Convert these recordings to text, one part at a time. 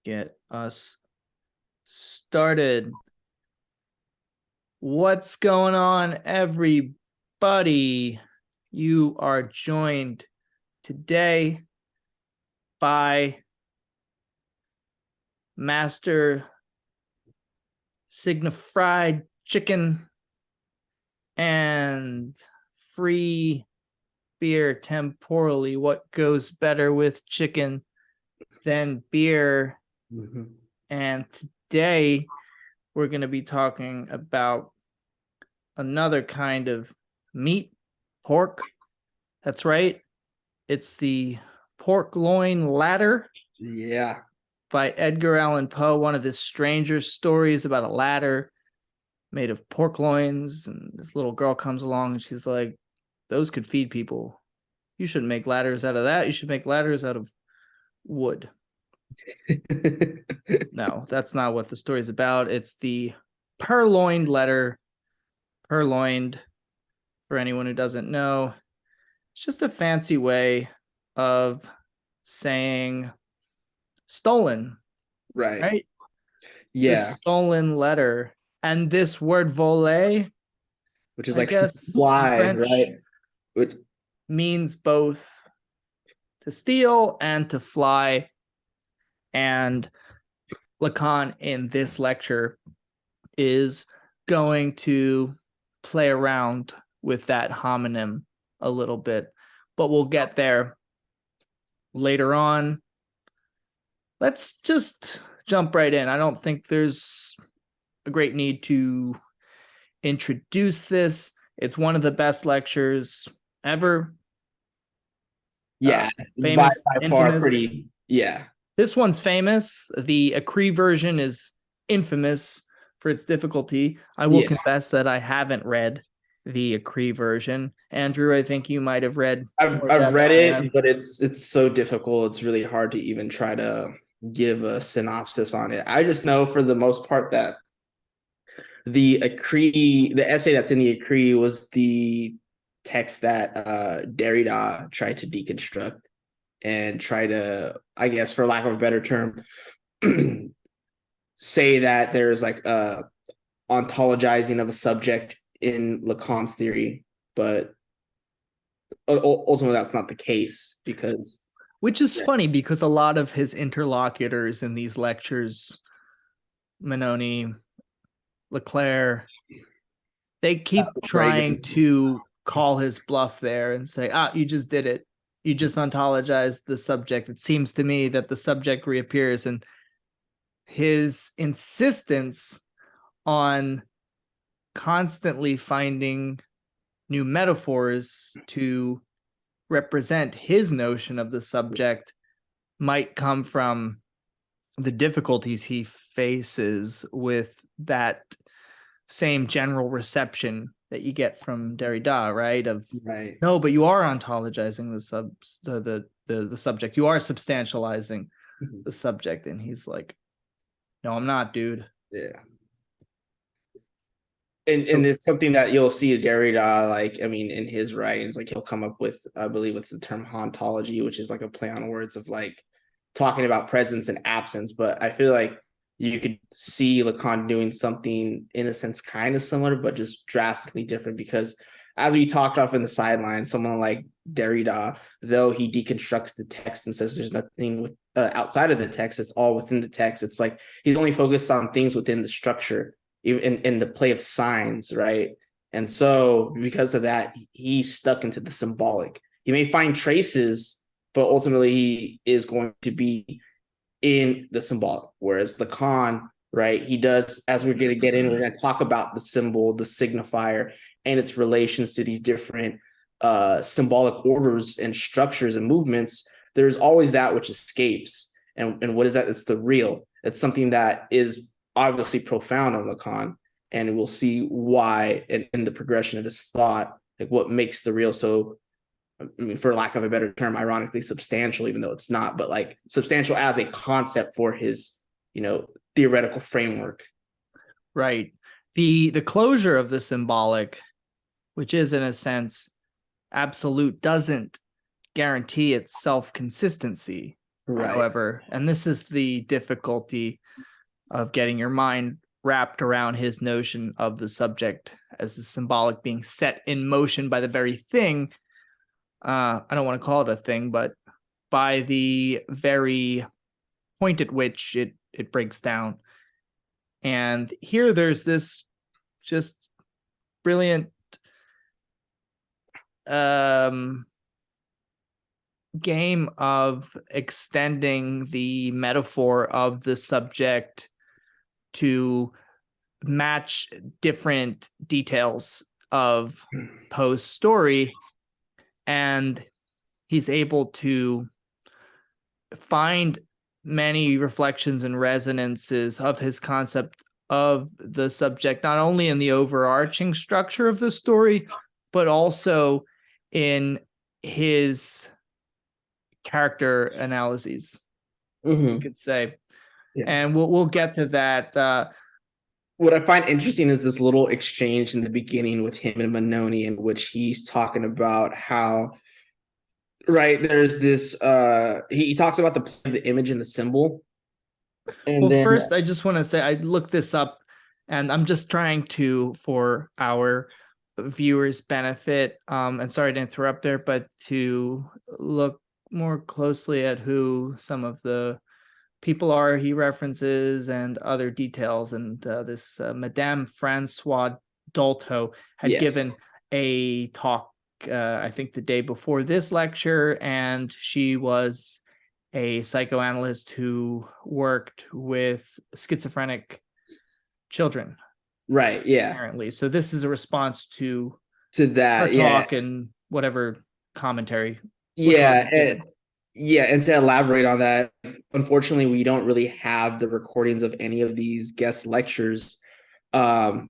get us started. What's going on, everybody? You are joined today by Master Signa Fried Chicken and free beer temporally. What goes better with chicken than beer? Mm-hmm. And today we're going to be talking about another kind of meat, pork. That's right. It's the pork loin ladder Yeah. by Edgar Allan Poe, one of his stranger stories about a ladder made of pork loins. And this little girl comes along and she's like, those could feed people. You shouldn't make ladders out of that. You should make ladders out of wood. No, that's not what the story's about. It's the purloined letter. Purloined, for anyone who doesn't know, it's just a fancy way of saying stolen, Right. right? The Yeah. stolen letter. And this word voler, Which is I like to guess, in fly, French, right? Which, means both to steal and to fly. And Lacan in this lecture is going to play around with that homonym a little bit, but we'll get there later on. Let's just jump right in. I don't think there's a great need to introduce this. It's one of the best lectures ever. yeah, Famous, by far infamous. pretty. Yeah. This one's famous. The Acree version is infamous for its difficulty. I will Yeah. confess that I haven't read the Acree version. Andrew, I think you might have read I've more I've depth read than that. it, but it's so difficult. It's really hard to even try to give a synopsis on it. I just know for the most part that the essay that's in the Acree was the text that Derrida tried to deconstruct and try to, I guess, for lack of a better term, say that there's like a ontologizing of a subject in Lacan's theory, but ultimately that's not the case because Which is funny because a lot of his interlocutors in these lectures, Manoni, Leclerc, they keep trying to call his bluff there and say, you just did it. You just ontologized the subject. It seems to me that the subject reappears, and his insistence on constantly finding new metaphors to represent his notion of the subject might come from the difficulties he faces with that same general reception that you get from Derrida, right? Of right. no, but you are ontologizing the subject. You are substantializing the subject, and he's like, no, I'm not, dude. Yeah. And it's something that you'll see Derrida, like, I mean, in his writings, like he'll come up with, I believe it's the term hauntology, which is like a play on words of like talking about presence and absence. But I feel like you could see Lacan doing something in a sense kind of similar, but just drastically different because as we talked off in the sidelines, someone like Derrida, though he deconstructs the text and says there's nothing with outside of the text, it's all within the text. It's like he's only focused on things within the structure in the play of signs, right? And so because of that, he's stuck into the symbolic. He may find traces, but ultimately he is going to be in the symbolic. Whereas Lacan, right, he does, as we're going to get in, we're going to talk about the symbol, the signifier, and its relations to these different symbolic orders and structures and movements. There's always that which escapes. And what is that? It's the real. It's something that is obviously profound on Lacan, and we'll see why in the progression of his thought, like what makes the real so, I mean, for lack of a better term, ironically substantial, even though it's not, but like substantial as a concept for his, theoretical framework. Right. The closure of the symbolic, which is in a sense absolute, doesn't guarantee its self-consistency. Right. however, and this is the difficulty of getting your mind wrapped around his notion of the subject as the symbolic being set in motion by the very thing. I don't want to call it a thing, but by the very point at which it breaks down. And here there's this just brilliant game of extending the metaphor of the subject to match different details of Poe's story, and he's able to find many reflections and resonances of his concept of the subject, not only in the overarching structure of the story, but also in his character analyses, you could say. Yeah. And we'll get to that. What I find interesting is this little exchange in the beginning with him and Benoni, in which he's talking about how, right, there's this he talks about the image and the symbol. And well, then first, I just want to say I looked this up, and I'm just trying to, for our viewers' benefit, and sorry to interrupt there, but to look more closely at who some of the people are he references and other details. And this Madame Francois Dolto had given a talk, I think the day before this lecture, and she was a psychoanalyst who worked with schizophrenic children. Right. Yeah. Apparently. So this is a response to that. her talk and whatever commentary. Yeah. And to elaborate on that, unfortunately, we don't really have the recordings of any of these guest lectures. But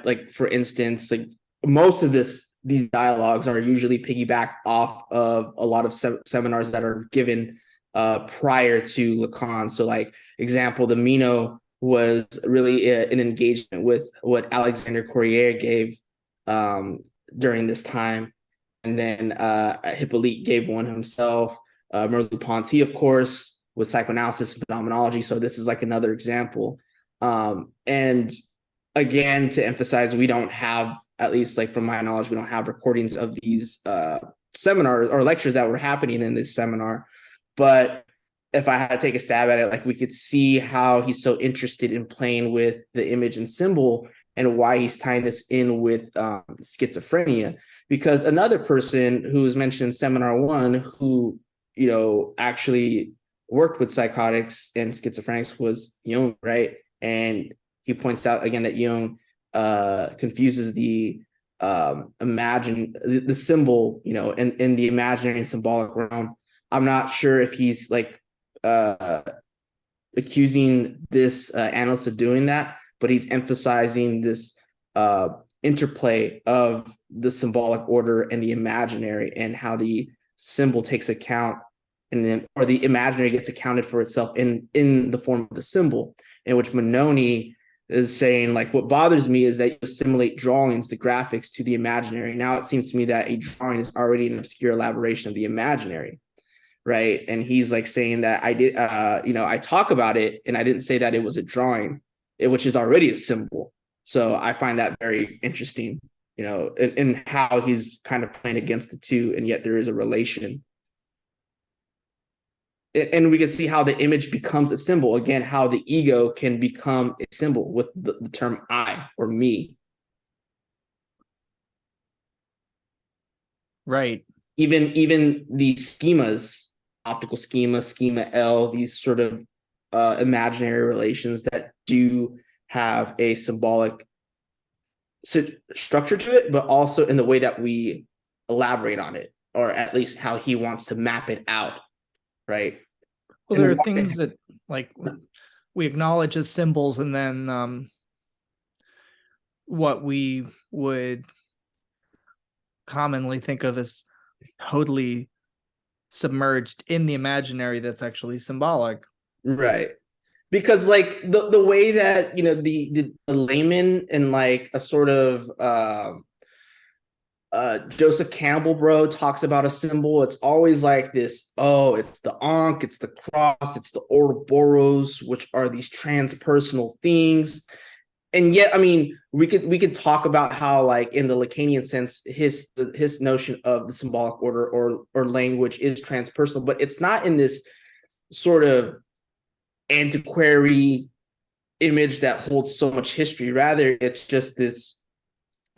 like, for instance, like most of these dialogues are usually piggyback off of a lot of seminars that are given prior to Lacan. So like, example, the Meno was really an engagement with what Alexander Courier gave during this time. And then Hippolyte gave one himself. Merleau-Ponty, of course, with psychoanalysis and phenomenology. So this is like another example. And again, to emphasize, we don't have, at least like from my knowledge, we don't have recordings of these seminars or lectures that were happening in this seminar. But if I had to take a stab at it, like we could see how he's so interested in playing with the image and symbol and why he's tying this in with schizophrenia. Because another person who was mentioned in seminar 1 who, you know, actually worked with psychotics and schizophrenics was Jung, right? And he points out again that Jung confuses the the symbol, you know, in the imaginary and symbolic realm. I'm not sure if he's like accusing this analyst of doing that, but he's emphasizing this interplay of the symbolic order and the imaginary, and how the symbol takes account, and then, or the imaginary gets accounted for itself in the form of the symbol. In which Benoni is saying, like, what bothers me is that you assimilate drawings, the graphics, to the imaginary. Now it seems to me that a drawing is already an obscure elaboration of the imaginary, right? And he's like saying that I did, you know, I talk about it and I didn't say that it was a drawing, which is already a symbol. So I find that very interesting, you know, in how he's kind of playing against the two, and yet there is a relation. And we can see how the image becomes a symbol. Again, how the ego can become a symbol with the term I or me. Right. Even the schemas, optical schema L, these sort of imaginary relations that do have a symbolic structure to it, but also in the way that we elaborate on it, or at least how he wants to map it out, right? Well, there are things that, like, we acknowledge as symbols, and then what we would commonly think of as totally submerged in the imaginary, that's actually symbolic. Right. Because like the way that, you know, the layman and like a sort of Joseph Campbell, bro, talks about a symbol. It's always like this. Oh, it's the Ankh, it's the cross, it's the Ouroboros, which are these transpersonal things. And yet, I mean, we could talk about how, like, in the Lacanian sense, his notion of the symbolic order or language is transpersonal, but it's not in this sort of antiquary image that holds so much history. Rather, it's just this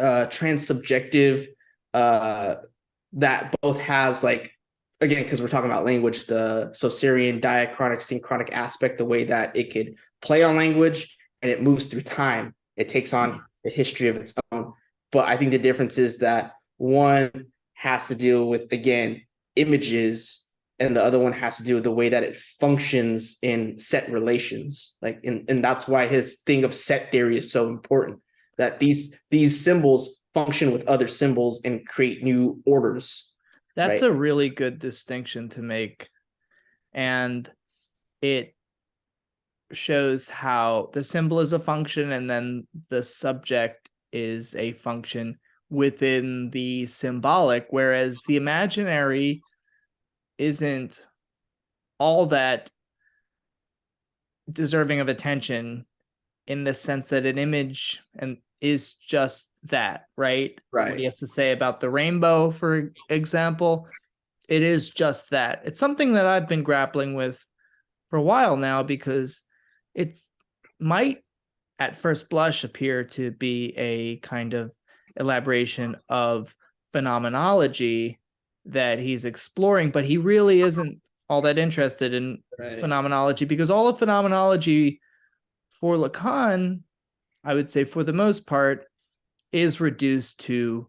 transsubjective that both has, like, again, because we're talking about language, the Saussurian diachronic synchronic aspect, the way that it could play on language and it moves through time. It takes on a history of its own. But I think the difference is that one has to deal with, again, images, and the other one has to do with the way that it functions in set relations. Like, and that's why his thing of set theory is so important, that these symbols function with other symbols and create new orders. That's right? a really good distinction to make. And it shows how the symbol is a function and then the subject is a function within the symbolic, whereas the imaginary isn't all that deserving of attention, in the sense that an image and is just that, right? What he has to say about the rainbow, for example, it is just that. It's something that I've been grappling with for a while now, because it's might at first blush appear to be a kind of elaboration of phenomenology that he's exploring, but he really isn't all that interested in phenomenology, because all of phenomenology for Lacan, I would say for the most part, is reduced to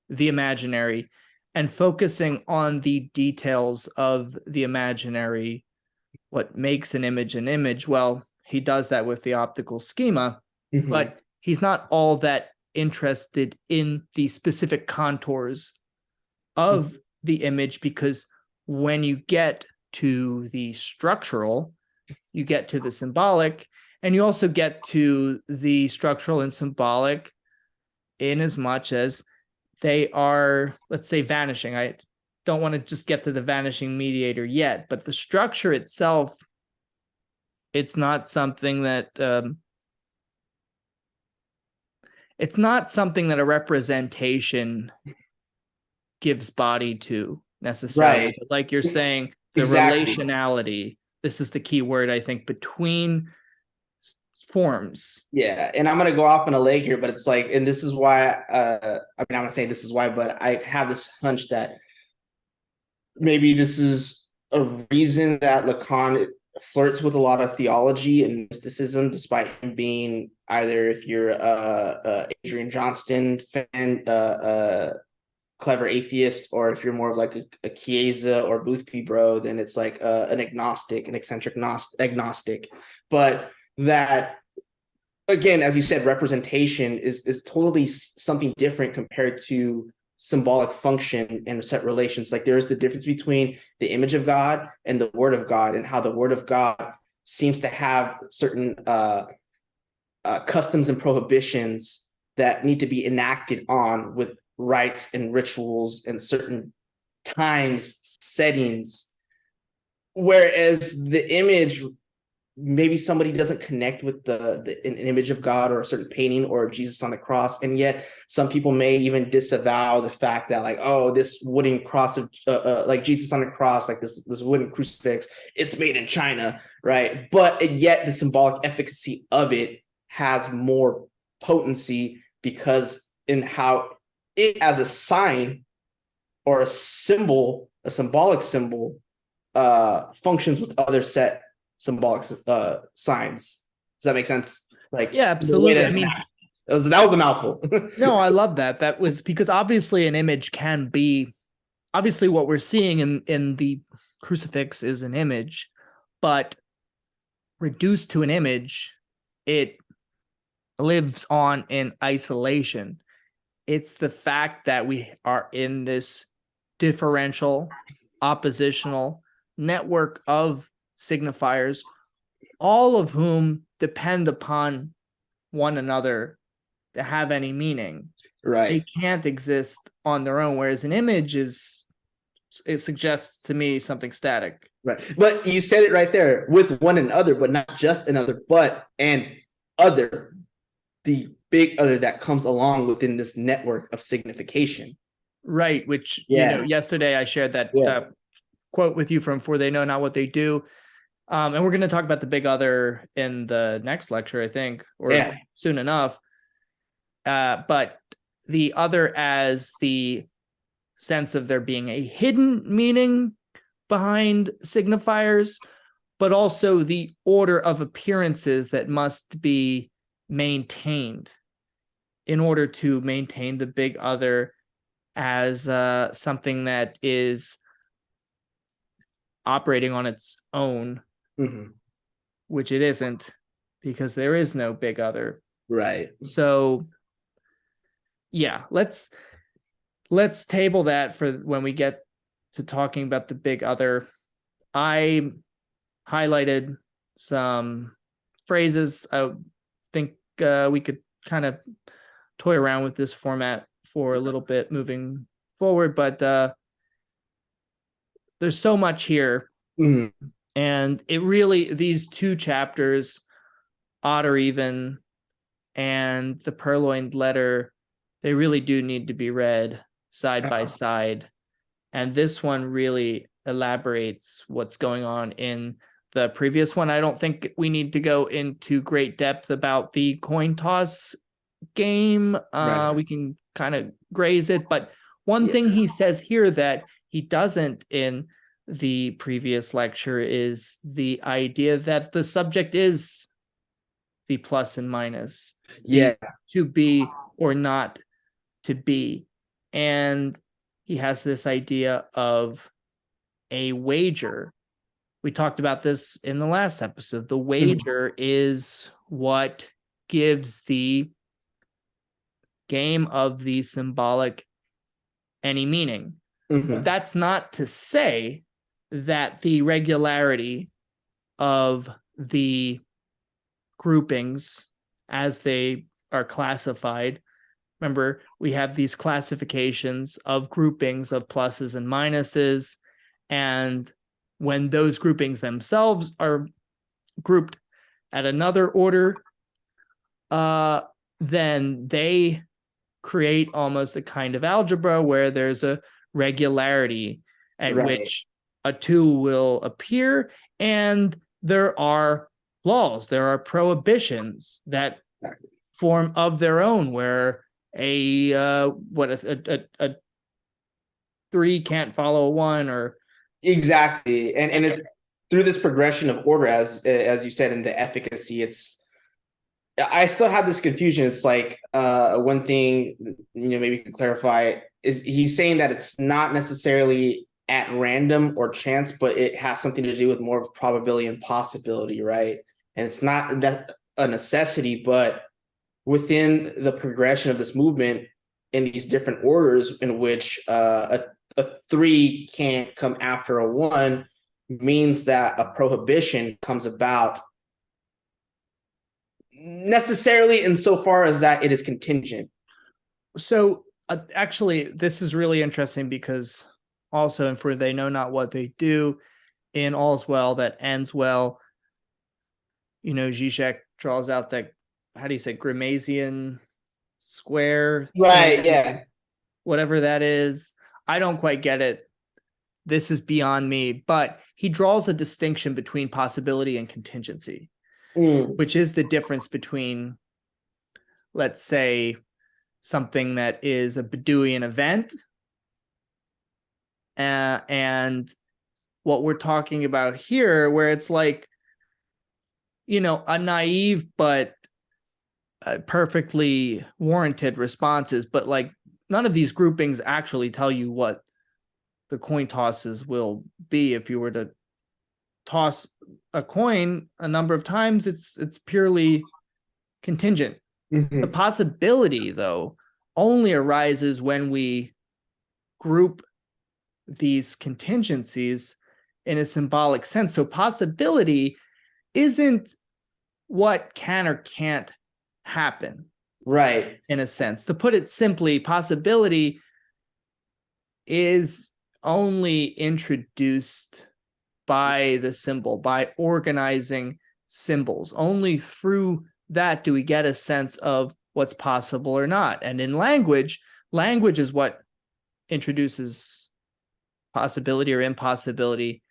the imaginary and focusing on the details of the imaginary, what makes an image an image. Well, he does that with the optical schema, but he's not all that interested in the specific contours of the image, because when you get to the structural, you get to the symbolic, and you also get to the structural and symbolic in as much as they are, let's say, vanishing. I don't want to just get to the vanishing mediator yet, but the structure itself, it's not something that a representation gives body to necessarily. Right. But like you're saying, the Exactly. relationality, this is the key word, I think, between forms. Yeah, and I'm gonna go off on a leg here, but it's like, and this is why, I mean, I'm not saying this is why, but I have this hunch that maybe this is a reason that Lacan flirts with a lot of theology and mysticism, despite him being, either, if you're Adrian Johnston fan, clever atheist, or if you're more of like a Chiesa or Boothby bro, then it's like an agnostic, an eccentric agnostic. But that, again, as you said, representation is totally something different compared to symbolic function and set relations. Like, there is the difference between the image of God and the word of God, and how the word of God seems to have certain customs and prohibitions that need to be enacted on with rites and rituals and certain times, settings. Whereas the image, maybe somebody doesn't connect with an image of God or a certain painting or Jesus on the cross, and yet some people may even disavow the fact that, like, oh, this wooden cross of like Jesus on the cross, like this wooden crucifix, it's made in China, right? But yet the symbolic efficacy of it has more potency, because in how it, as a sign or a symbol, a symbolic symbol, functions with other set symbolic signs. Does that make sense? Like, yeah, absolutely. I mean, that was a mouthful. No, I love that. That was because obviously an image can be, obviously what we're seeing in the crucifix is an image, but reduced to an image, it lives on in isolation. It's the fact that we are in this differential, oppositional network of signifiers, all of whom depend upon one another have any meaning. Right. They can't exist on their own, whereas an image it suggests to me something static. Right. But you said it right there, with one and other, but not just another, but and other, the big other that comes along within this network of signification. Right, which Yeah. yesterday I shared that Yeah. quote with you from For They Know Not What They Do. And we're going to talk about the big other in the next lecture, I think, or soon enough. But the other as the sense of there being a hidden meaning behind signifiers, but also the order of appearances that must be maintained in order to maintain the big other as something that is operating on its own, which it isn't, because there is no big other. Right. So yeah, let's table that for when we get to talking about the big other. I highlighted some phrases. I think we could kind of toy around with this format for a little bit moving forward, but there's so much here. And it really, these two chapters, Odd or Even and the Purloined Letter, they really do need to be read side by side. And this one really elaborates what's going on in the previous one. I don't think we need to go into great depth about the coin toss game. Right. We can kind of graze it. But one thing he says here that he doesn't in the previous lecture is the idea that the subject is the plus and minus. To be or not to be. And he has this idea of a wager. We talked about this in the last episode. The wager is what gives the game of the symbolic any meaning. But that's not to say that the regularity of the groupings as they are classified. Remember, we have these classifications of groupings of pluses and minuses. And when those groupings themselves are grouped at another order, then they create almost a kind of algebra where there's a regularity at which a two will appear. And there are laws, there are prohibitions that form of their own, where a three can't follow a one, or exactly. And it's through this progression of order, as you said, in the efficacy, I still have this confusion. It's like one thing, maybe you can clarify, is he's saying that it's not necessarily at random or chance, but it has something to do with more of probability and possibility, right? And it's not a necessity, but within the progression of this movement in these different orders in which a three can't come after a one means that a prohibition comes about necessarily insofar as that it is contingent. So actually, this is really interesting because also in For They Know Not What They Do, in All's Well That Ends Well, Zizek draws out that, how do you say, Grimasian square? Right, yeah. Whatever that is. I don't quite get it. This is beyond me. But he draws a distinction between possibility and contingency, which is the difference between, let's say, something that is a Bedouin event and what we're talking about here, where it's like, a naive but perfectly warranted responses, but like none of these groupings actually tell you what the coin tosses will be. If you were to toss a coin a number of times, it's purely contingent. The possibility, though, only arises when we group these contingencies in a symbolic sense. So possibility isn't what can or can't happen. Right. in a sense. To put it simply, possibility is only introduced by the symbol, by organizing symbols. Only through that do we get a sense of what's possible or not. And in language, language is what introduces possibility or impossibility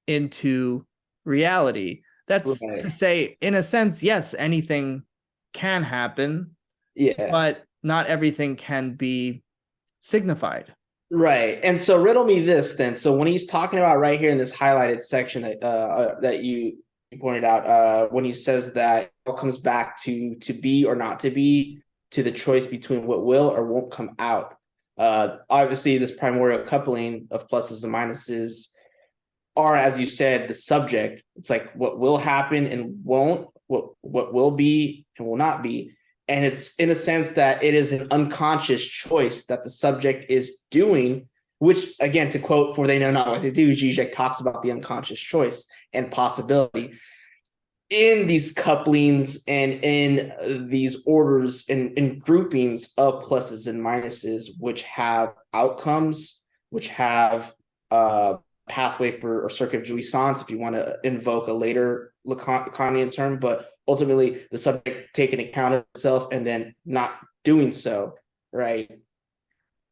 into reality. That's Right. to say, in a sense, yes, anything can happen, Yeah. but not everything can be signified. Right. And so riddle me this then. So when he's talking about right here in this highlighted section that you pointed out, when he says that it all comes back to be or not to be, to the choice between what will or won't come out. Obviously, this primordial coupling of pluses and minuses are, as you said, the subject. It's like what will happen and won't, what will be and will not be. And it's in a sense that it is an unconscious choice that the subject is doing, which, again, to quote, for they know not what they do, Zizek talks about the unconscious choice and possibility in these couplings and in these orders and in groupings of pluses and minuses, which have outcomes, which have pathway for or circuit of jouissance, if you want to invoke a later Lacanian term, but ultimately the subject taking account of itself and then not doing so, right?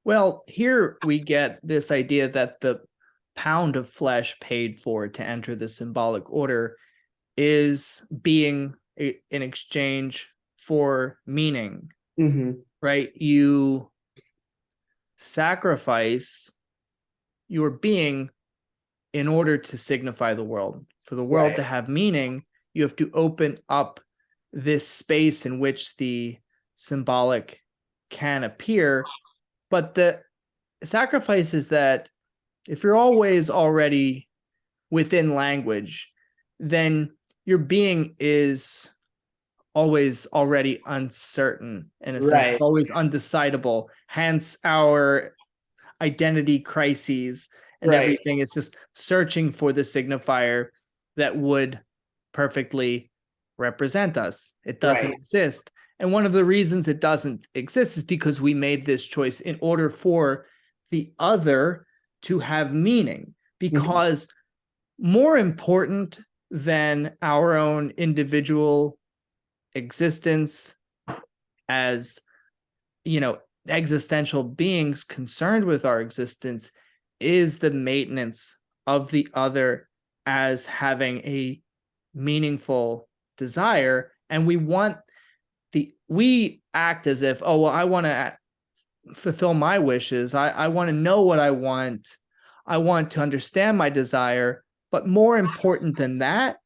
Well, here we get this idea that the pound of flesh paid for to enter the symbolic order is being in exchange for meaning, right? You sacrifice your being in order to signify the world. For the world to have meaning, you have to open up this space in which the symbolic can appear. But the sacrifice is that if you're always already within language, then your being is always already uncertain, in a sense. It's always undecidable. Hence our identity crises and everything is just searching for the signifier that would perfectly represent us. It doesn't exist. And one of the reasons it doesn't exist is because we made this choice in order for the other to have meaning. Because more important than our own individual existence as, existential beings concerned with our existence is the maintenance of the other as having a meaningful desire. And we act as if, oh, well, I want to fulfill my wishes. I want to know what I want. I want to understand my desire. But more important than that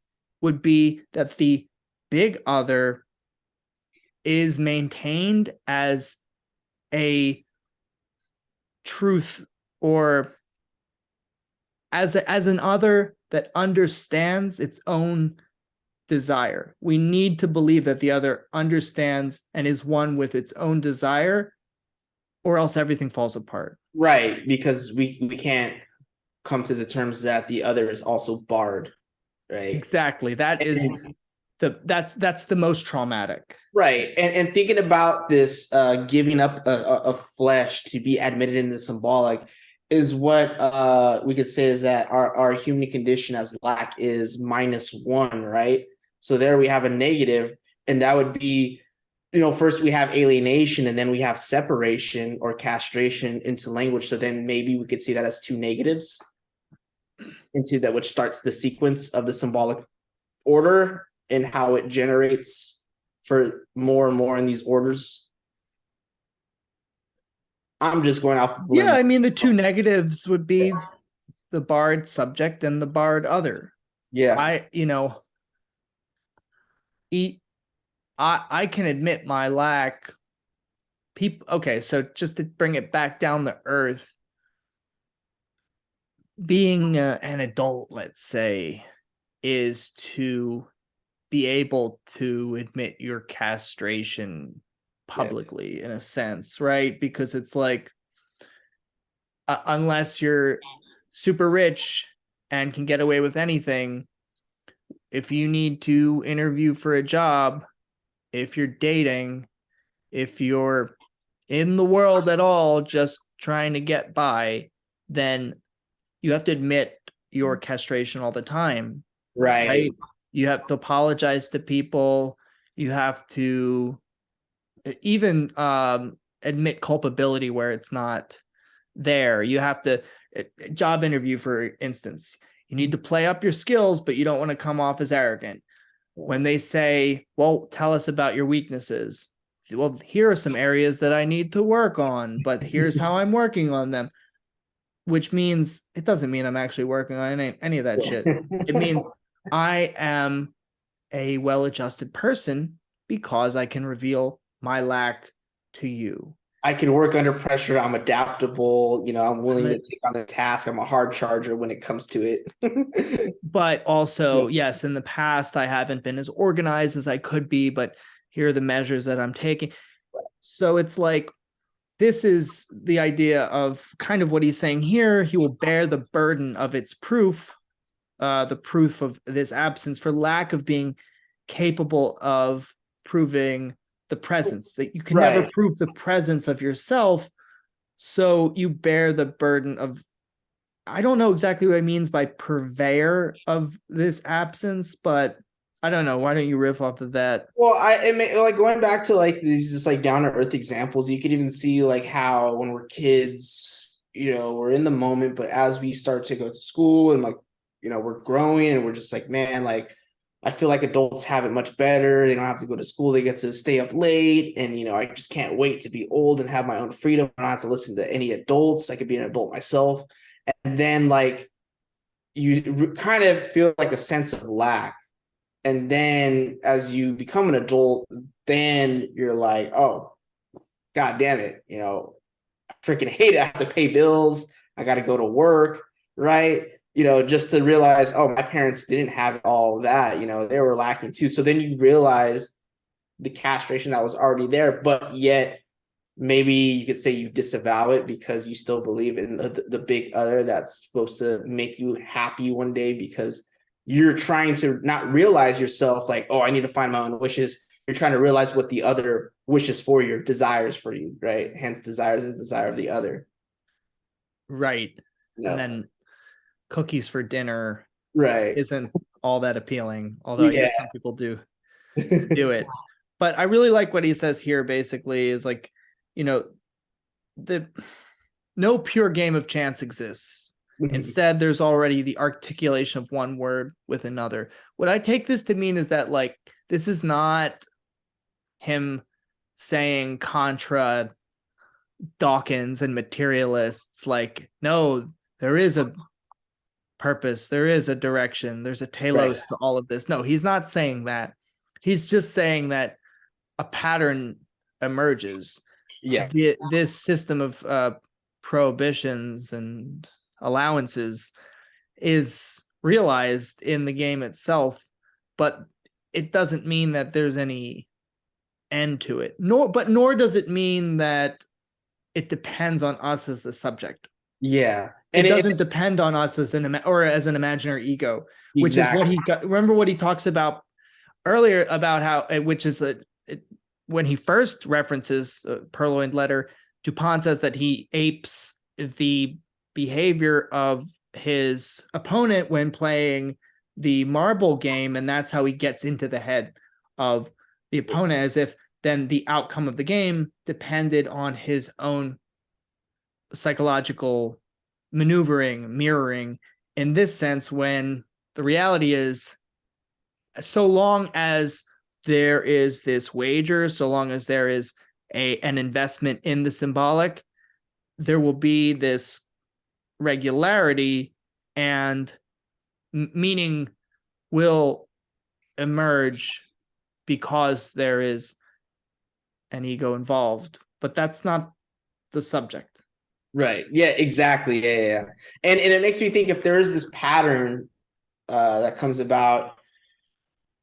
would be that the big other is maintained as a truth, or as an other that understands its own desire. We need to believe that the other understands and is one with its own desire, or else everything falls apart. Right, because we can't come to the terms that the other is also barred, right? Exactly. That's the most traumatic. Right. And thinking about this giving up a flesh to be admitted into the symbolic is what we could say is that our human condition as lack is -1, right? So there we have a negative, and that would be, first we have alienation and then we have separation or castration into language. So then maybe we could see that as two negatives into that, which starts the sequence of the symbolic order and how it generates for more and more in these orders. I'm just going off of Yeah, I mean, the two negatives would be the barred subject and the barred other. Yeah. I can admit my lack. Okay, so just to bring it back down to earth, being an adult, let's say, is to be able to admit your castration publicly, in a sense, right? Because it's like, unless you're super rich and can get away with anything, if you need to interview for a job, if you're dating, If you're in the world at all, just trying to get by, then you have to admit your castration all the time, Right. You have to apologize to people. You have to even admit culpability where it's not there. You have to job interview, for instance. You need to play up your skills, but you don't want to come off as arrogant. When they say, well, tell us about your weaknesses. Well, here are some areas that I need to work on, but here's how I'm working on them. Which means it doesn't mean I'm actually working on any of that shit. It means I am a well-adjusted person because I can reveal my lack to you. I can work under pressure. I'm adaptable. I'm willing to take on the task. I'm a hard charger when it comes to it. But also, yes, in the past, I haven't been as organized as I could be, but here are the measures that I'm taking. So it's like, this is the idea of kind of what he's saying here. He will bear the burden of its proof, the proof of this absence for lack of being capable of proving the presence, that you can never prove the presence of yourself. So you bear the burden of, I don't know exactly what it means by purveyor of this absence, but I don't know. Why don't you riff off of that? Well, like going back to like these just like down to earth examples, you could even see like how when we're kids, we're in the moment, but as we start to go to school and like, we're growing and we're just like, man, like I feel like adults have it much better. They don't have to go to school. They get to stay up late. And, I just can't wait to be old and have my own freedom. I don't have to listen to any adults. I could be an adult myself. And then like you kind of feel like a sense of lack. And then as you become an adult, then you're like, oh, God damn it. I freaking hate it. I have to pay bills. I got to go to work. Right. Just to realize, oh, my parents didn't have all that, they were lacking too. So then you realize the castration that was already there, but yet maybe you could say you disavow it because you still believe in the big other that's supposed to make you happy one day, because you're trying to not realize yourself like, oh, I need to find my own wishes. You're trying to realize what the other wishes for you, desires for you, right? Hence, desires is the desire of the other. Right. No. And then cookies for dinner right isn't all that appealing, although I guess some people do it. But I really like what he says here, basically, is like, the no pure game of chance exists. Instead, there's already the articulation of one word with another. What I take this to mean is that, like, this is not him saying contra Dawkins and materialists, like, no, there is a purpose, there is a direction, there's a telos to all of this. No, he's not saying that. He's just saying that a pattern emerges. Yeah. This system of prohibitions and allowances is realized in the game itself, but it doesn't mean that there's any end to it. Nor does it mean that it depends on us as the subject. Yeah. And it doesn't depend on us as an imaginary ego, which is what he got. Remember what he talks about earlier about how, which is when he first references Purloined letter, Dupont says that he apes the behavior of his opponent when playing the marble game, and that's how he gets into the head of the opponent, as if then the outcome of the game depended on his own psychological maneuvering, mirroring, in this sense, when the reality is, so long as there is this wager, so long as there is an investment in the symbolic, there will be this regularity, and meaning will emerge because there is an ego involved. But that's not the subject. Right. Yeah, exactly. Yeah. And it makes me think, if there is this pattern that comes about,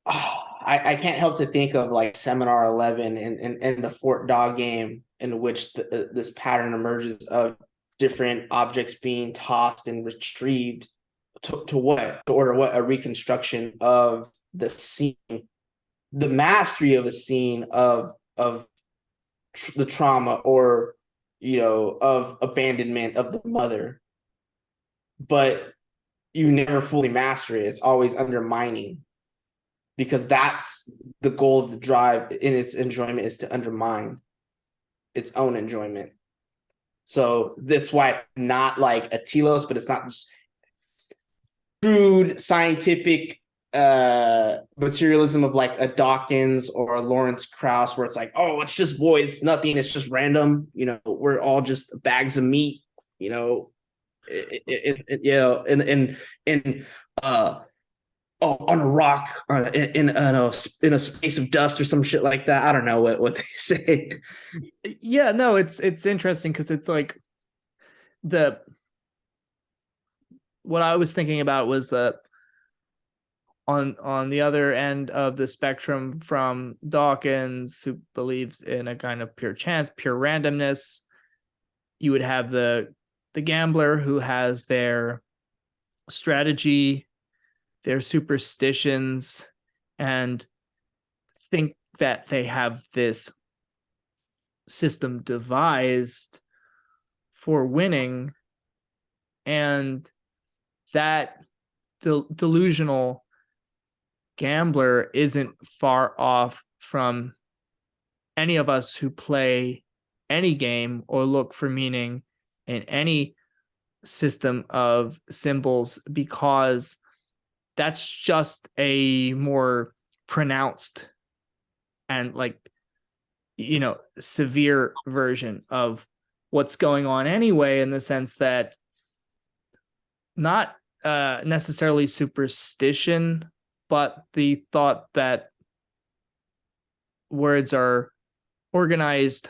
I can't help to think of like Seminar 11 and the Fort Dog game, in which this pattern emerges of different objects being tossed and retrieved to what? To order what? A reconstruction of the scene, the mastery of a scene of the trauma or of abandonment of the mother, but you never fully master it. It's always undermining, because that's the goal of the drive in its enjoyment, is to undermine its own enjoyment. So that's why it's not like a telos, but it's not just crude scientific materialism of like a Dawkins or a Lawrence Krauss, where it's like, oh, it's just void, it's nothing, it's just random. We're all just bags of meat. And on a rock, in a space of dust or some shit like that. I don't know what they say. Yeah, no, it's interesting because it's like what I was thinking about was that on the other end of the spectrum from Dawkins, who believes in a kind of pure chance, pure randomness, you would have the gambler who has their strategy, their superstitions, and think that they have this system devised for winning, and that delusional gambler isn't far off from any of us who play any game or look for meaning in any system of symbols, because that's just a more pronounced and severe version of what's going on anyway, in the sense that not necessarily superstition, but the thought that words are organized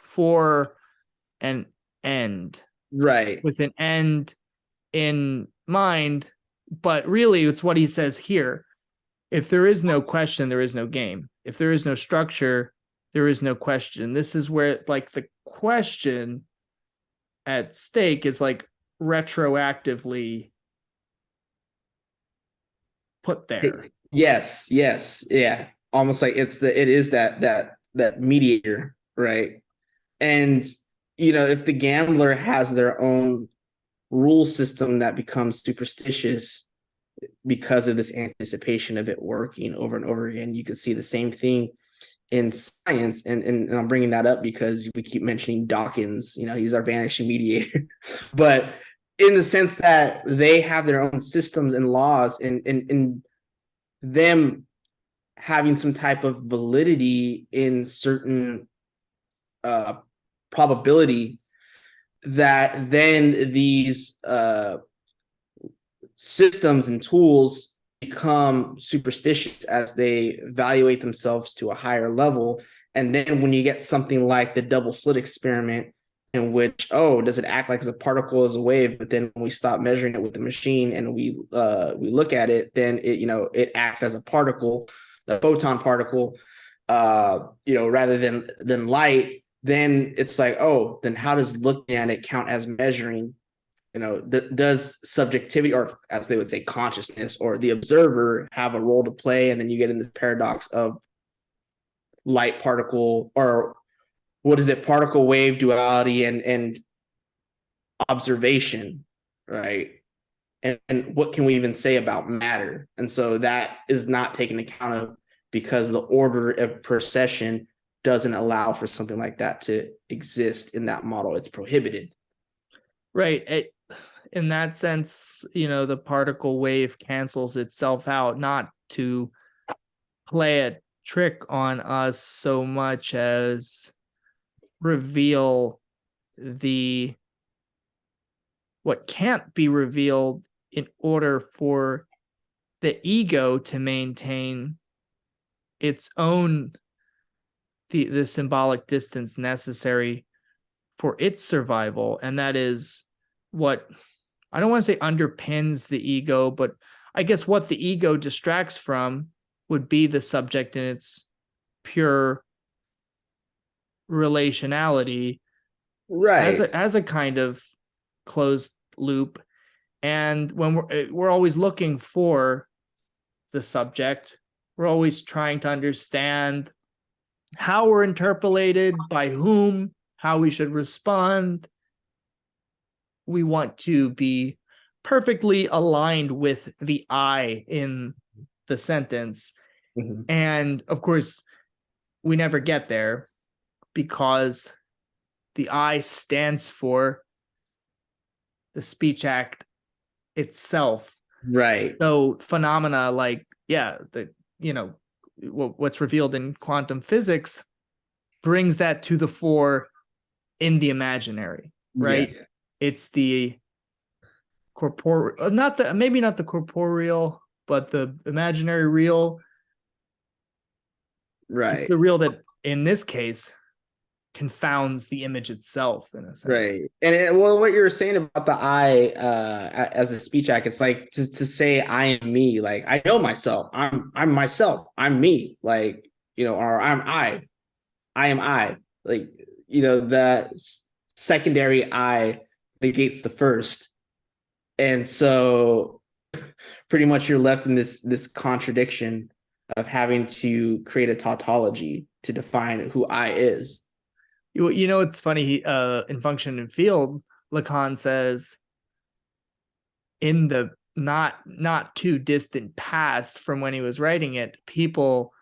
for an end, Right. with an end in mind. But really, it's what he says here. If there is no question, there is no game. If there is no structure, there is no question. This is where the question at stake is retroactively put there. Yes, yeah. Almost like it is that mediator, right? And if the gambler has their own rule system that becomes superstitious because of this anticipation of it working over and over again, you can see the same thing in science. And I'm bringing that up because we keep mentioning Dawkins. He's our vanishing mediator. But in the sense that they have their own systems and laws, and them having some type of validity in certain probability, that then these systems and tools become superstitious as they evaluate themselves to a higher level. And then when you get something like the double slit experiment, in which, does it act like as a particle, as a wave? But then when we stop measuring it with the machine and we look at it, then it acts as a particle, a photon particle, rather than light. Then it's like, then how does looking at it count as measuring? Does subjectivity, or as they would say, consciousness, or the observer, have a role to play? And then you get in this paradox of light particle, or what is it, particle wave duality, and observation, right? And what can we even say about matter? And so that is not taken account of, because the order of precession doesn't allow for something like that to exist in that model. It's prohibited. Right. In that sense, the particle wave cancels itself out, not to play a trick on us so much as reveal what can't be revealed, in order for the ego to maintain its own the symbolic distance necessary for its survival. And that is what, I don't want to say underpins the ego, but I guess what the ego distracts from would be the subject in its pure relationality, right, as a kind of closed loop. And when we're always looking for the subject, we're always trying to understand how we're interpolated, by whom, how we should respond. We want to be perfectly aligned with the I in the sentence. Mhm. And of course, we never get there because the I stands for the speech act itself. Right. So phenomena like, yeah, what's revealed in quantum physics brings that to the fore in the imaginary, right? Yeah. It's the corporeal, not the, maybe not the corporeal, but the imaginary real. It's Right. the real that in this case confounds the image itself in a sense. Right. And well, what you were saying about the I as a speech act, it's like to say I am me, like I know myself. I'm myself. I'm me. Like, or I am I. Like, that secondary I negates the first. And so pretty much you're left in this contradiction of having to create a tautology to define who I is. It's funny. In Function and Field, Lacan says in the not too distant past from when he was writing it, people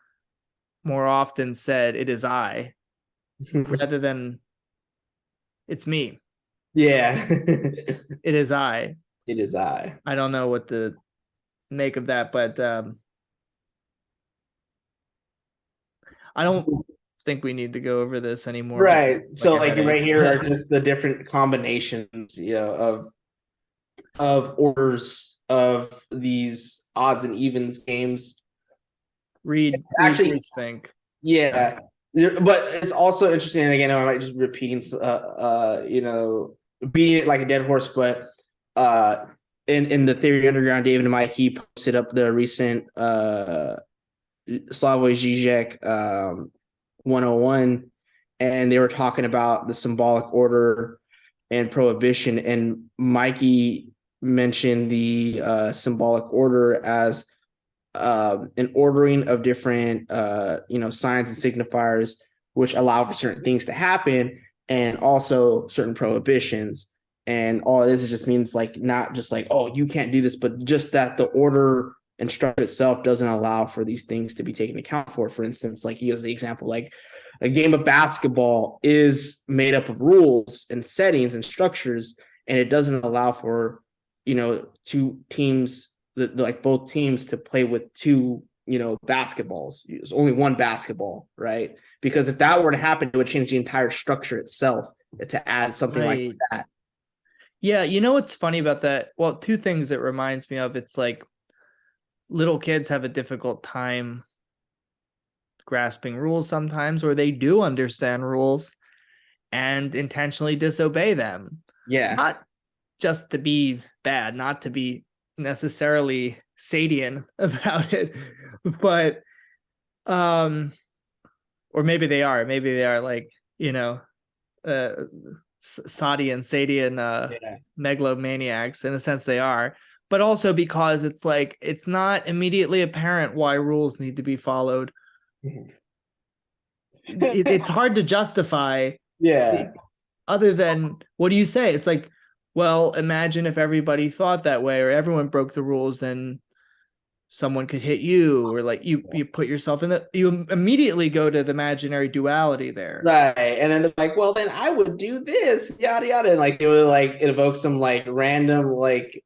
more often said it is I rather than it's me. Yeah. It is I. It is I. I don't know what to make of that, but I don't think we need to go over this anymore because Right. like So a like right headache. here are just the different combinations, of orders of these odds and evens games. It's read actually, Bruce Fink. yeah. But it's also interesting, and again, I might just repeating beating it like a dead horse, but in the Theory Underground, David and Mike, he posted up the recent Slavoj Žižek 101, and they were talking about the symbolic order and prohibition. And Mikey mentioned the symbolic order as an ordering of different, signs and signifiers, which allow for certain things to happen, and also certain prohibitions. And all it is just means like not just like, oh, you can't do this, but just that the order and structure itself doesn't allow for these things to be taken account for. For instance, like he gives the example, like a game of basketball is made up of rules and settings and structures, and it doesn't allow for, two teams, like both teams to play with two, basketballs. There's only one basketball, right? Because if that were to happen, it would change the entire structure itself to add something like Right. that. Yeah, what's funny about that? Well, two things it reminds me of. It's like little kids have a difficult time grasping rules sometimes, or they do understand rules and intentionally disobey them. Yeah. Not just to be bad, not to be necessarily Sadian about it, but or maybe they are like, uh Saudi and Sadian Yeah. megalomaniacs. In a sense they are, but also because it's like it's not immediately apparent why rules need to be followed. It's hard to justify Yeah. other than what do you say? It's like, well, imagine if everybody thought that way or everyone broke the rules, then someone could hit you, or like you put yourself in you immediately go to the imaginary duality there. Right. And then they're like, well, then I would do this, yada yada. And like it would like evoke some like random like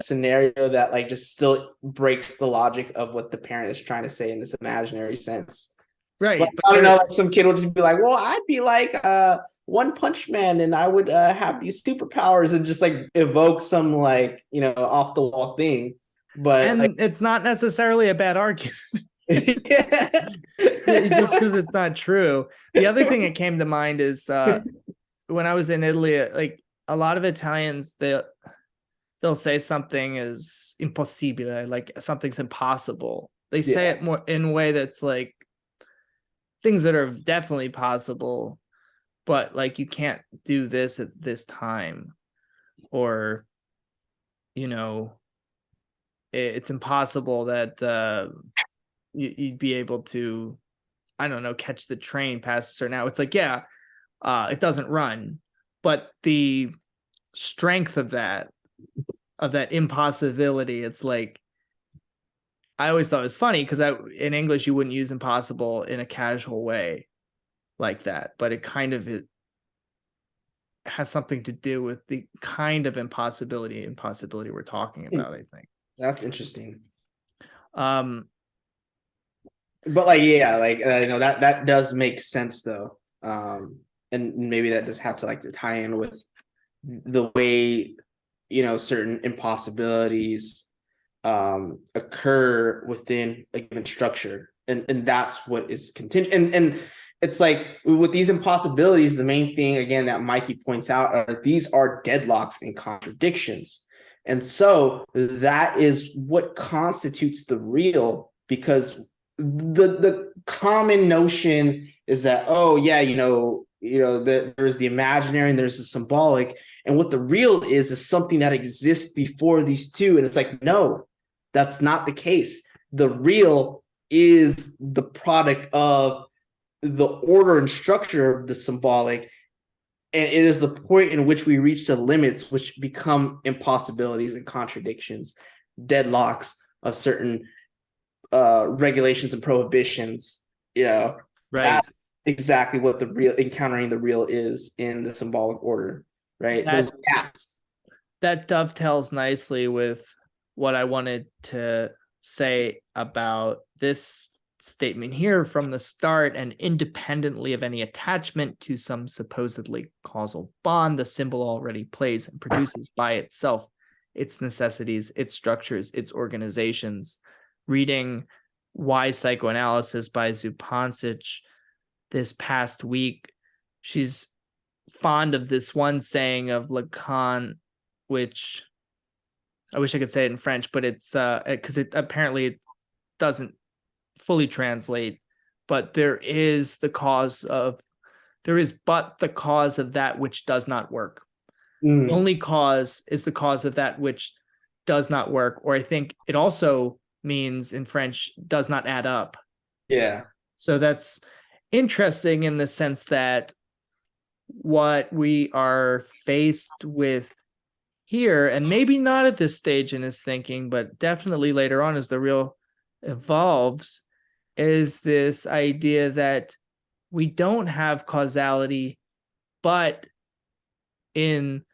scenario that like just still breaks the logic of what the parent is trying to say in this imaginary sense. Like, Right, but I don't know, there, like some kid will just be like, well, I'd be like One Punch Man and I would have these superpowers and just like evoke some like, off the wall thing. But like and it's not necessarily a bad argument. yeah. Just because it's not true. The other thing that came to mind is when I was in Italy, like a lot of Italians, they'll say something is impossibile, like something's impossible. They say Yeah. it more in a way that's like things that are definitely possible, but like you can't do this at this time, or you know, it's impossible that you'd be able to I don't know, catch the train past a certain hour. It's like, yeah, it doesn't run, but the strength of that impossibility, it's like, I always thought it was funny because in English you wouldn't use impossible in a casual way like that, but it kind of has something to do with the kind of impossibility we're talking about, I think. That's interesting. Um, But like, yeah, like that does make sense though. And maybe that does have to like to tie in with the way certain impossibilities occur within a given structure, and that's what is contingent. And it's like with these impossibilities, the main thing again that Mikey points out are these are deadlocks and contradictions, and so that is what constitutes the real, because the common notion is that, oh yeah, there's the imaginary and there's the symbolic, and what the real is something that exists before these two. And it's like, no, that's not the case. The real is the product of the order and structure of the symbolic, and it is the point in which we reach the limits which become impossibilities and contradictions, deadlocks of certain regulations and prohibitions. right. That's exactly what the real, encountering the real, is in the symbolic order, right? Those gaps. That dovetails nicely with what I wanted to say about this statement here from the start. And independently of any attachment to some supposedly causal bond, the symbol already plays and produces by itself its necessities, its structures, its organizations. Reading Why Psychoanalysis by Zupancic this past week, she's fond of this one saying of Lacan, which I wish I could say it in French, but it's because it apparently doesn't fully translate. But there is but the cause of that which does not work. The only cause is the cause of that which does not work. Or I think it also means in French, does not add up. Yeah. So that's interesting in the sense that what we are faced with here, and maybe not at this stage in his thinking, but definitely later on as the real evolves, is this idea that we don't have causality, but in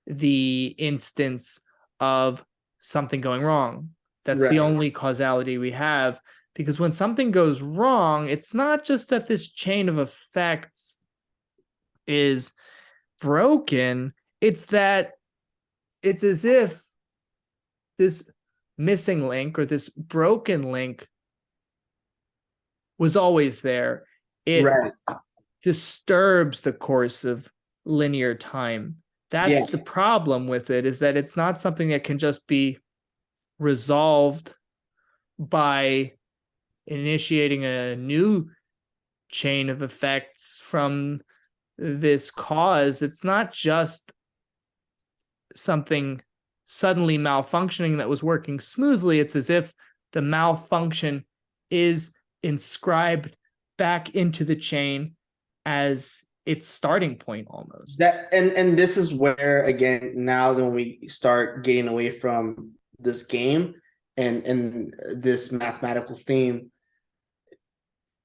the instance of something going wrong. That's the only causality we have, because when something goes wrong, it's not just that this chain of effects is broken, it's that it's as if this missing link or this broken link was always there. It disturbs the course of linear time. That's the problem with it, is that it's not something that can just be resolved by initiating a new chain of effects from this cause. It's not just something suddenly malfunctioning that was working smoothly. It's as if the malfunction is inscribed back into the chain as its starting point almost. That and this is where, again, now when we start getting away from this game and this mathematical theme,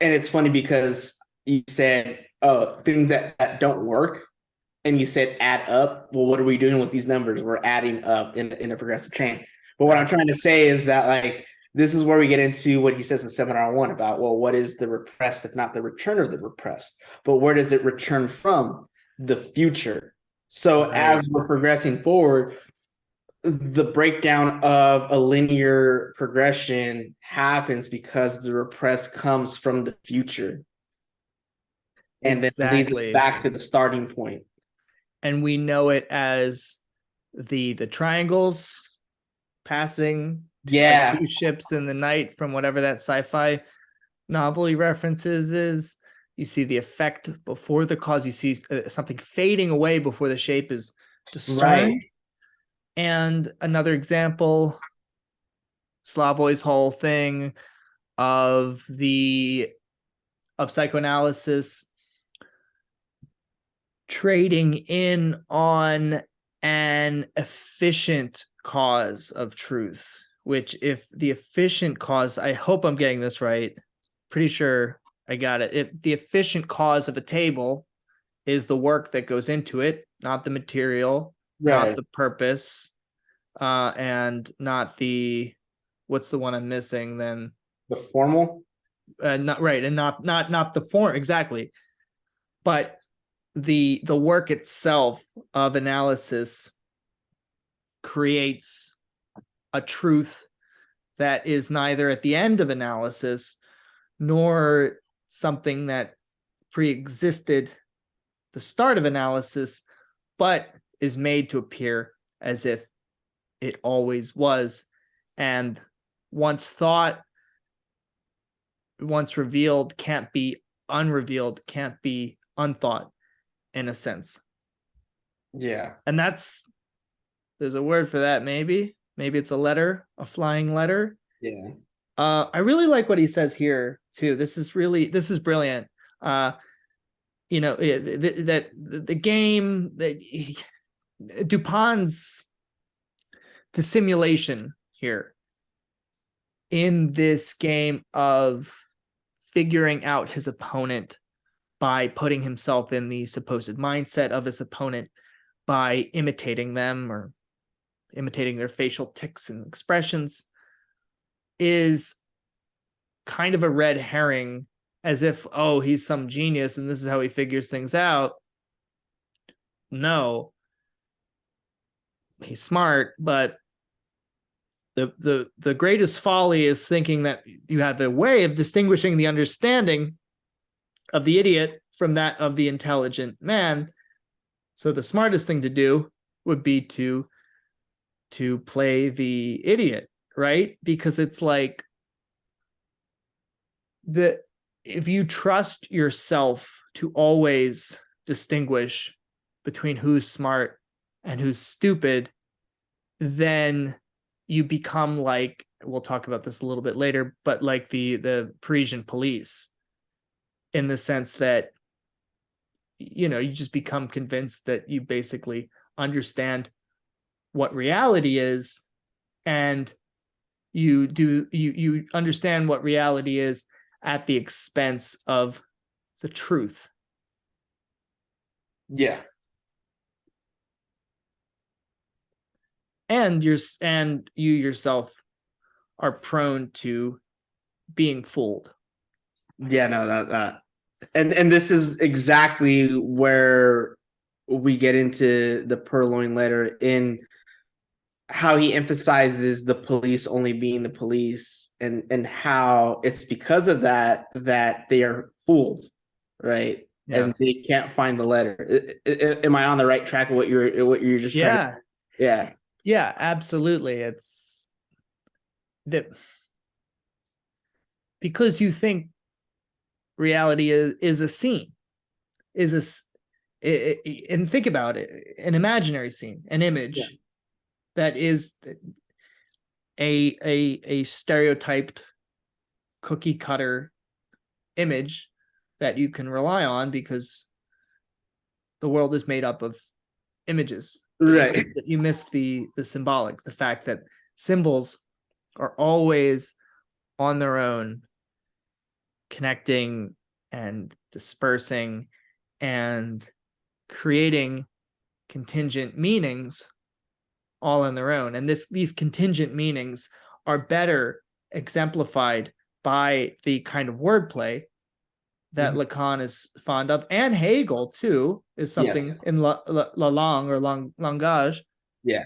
and it's funny because you said, oh, things that don't work, and you said add up. Well, what are we doing with these numbers? We're adding up in a progressive chain. But what I'm trying to say is that, like, this is where we get into what he says in seminar 1 about, well, what is the repressed if not the return of the repressed? But where does it return from? The future. So as we're progressing forward, the breakdown of a linear progression happens because the repressed comes from the future. And then leads us back to the starting point. And we know it as the triangles passing like two ships in the night from whatever that sci-fi novel he references is. You see the effect before the cause. You see something fading away before the shape is discerned. And another example, Slavoj's whole thing of the of psychoanalysis trading in on an efficient cause of truth, which if the efficient cause, I hope I'm getting this right, pretty sure I got it. If the efficient cause of a table is the work that goes into it, not the material, not the purpose, and not the, what's the one I'm missing then? The formal? Not right, and not the form exactly, but the work itself of analysis creates a truth that is neither at the end of analysis nor something that pre-existed the start of analysis, but is made to appear as if it always was. And once thought, once revealed, can't be unrevealed, can't be unthought, in a sense. Yeah. And there's a word for that, maybe it's a letter, a flying letter. Yeah. I really like what he says here too. This is brilliant. You know, that the game, that Dupin's dissimulation here in this game of figuring out his opponent by putting himself in the supposed mindset of his opponent, by imitating them or imitating their facial tics and expressions, is kind of a red herring, as if, oh, he's some genius and this is how he figures things out. No, he's smart, but the greatest folly is thinking that you have a way of distinguishing the understanding of the idiot from that of the intelligent man. So the smartest thing to do would be to play the idiot, right? Because it's like, if you trust yourself to always distinguish between who's smart and who's stupid, then you become like, we'll talk about this a little bit later, but like the Parisian police, in the sense that, you know, you just become convinced that you basically understand what reality is, and you understand what reality is at the expense of the truth. Yeah. And you yourself are prone to being fooled. Yeah, no, that and this is exactly where we get into the Purloined letter, in how he emphasizes the police only being the police, and how it's because of that they are fooled, right? Yeah. And they can't find the letter. Am I on the right track of what you're just trying to? Yeah, absolutely. It's that because you think reality is a scene, and think about it, an imaginary scene, an image that is a stereotyped cookie cutter image that you can rely on, because the world is made up of images. Right. You miss the symbolic, the fact that symbols are always on their own, connecting and dispersing and creating contingent meanings all on their own. And these contingent meanings are better exemplified by the kind of wordplay that Lacan is fond of, and Hegel too, is something in la langue or langage. Yeah.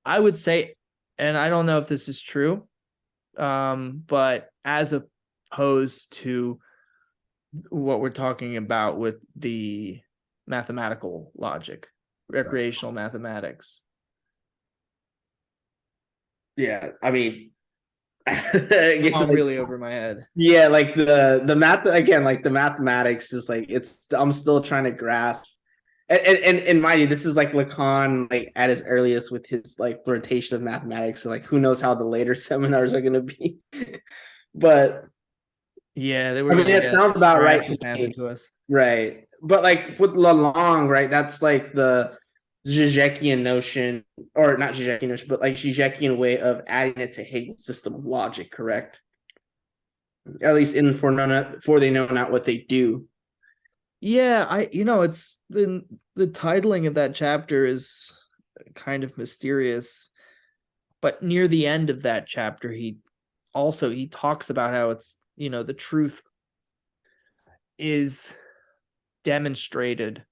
I would say, and I don't know if this is true, but as opposed to what we're talking about with the mathematical logic, recreational mathematics. Yeah, I mean, I'm really over my head. Yeah, like the math again, like the mathematics is like, I'm still trying to grasp. And mind you, this is like Lacan, like at his earliest with his like flirtation of mathematics. So like, who knows how the later seminars are going to be? But Yeah, they I were mean, gonna it get sounds about our right asses to handed me. to us. Right. But like with Lalong, right, that's like the Zizekian notion, or not Zizekian notion, but like Zizekian way of adding it to Hegel's system of logic, correct? At least in for they know not what they do. Yeah, it's the titling of that chapter is kind of mysterious, but near the end of that chapter, he talks about how it's, the truth is demonstrated,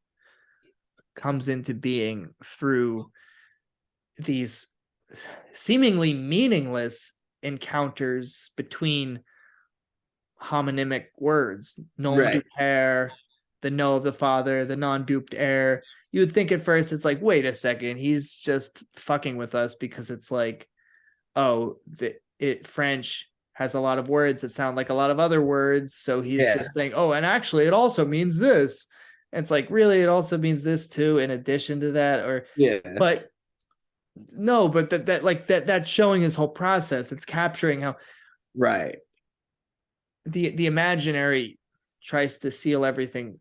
comes into being through these seemingly meaningless encounters between homonymic words, nom Right. du père, the no of the father, the non-duped heir. You would think at first it's like, wait a second, he's just fucking with us because it's like, oh, French has a lot of words that sound like a lot of other words, so he's Yeah. just saying, oh, and actually it also means this. And it's like, really, it also means this too, in addition to that, or Yeah. but no, but that's showing his whole process. It's capturing how Right. the imaginary tries to seal everything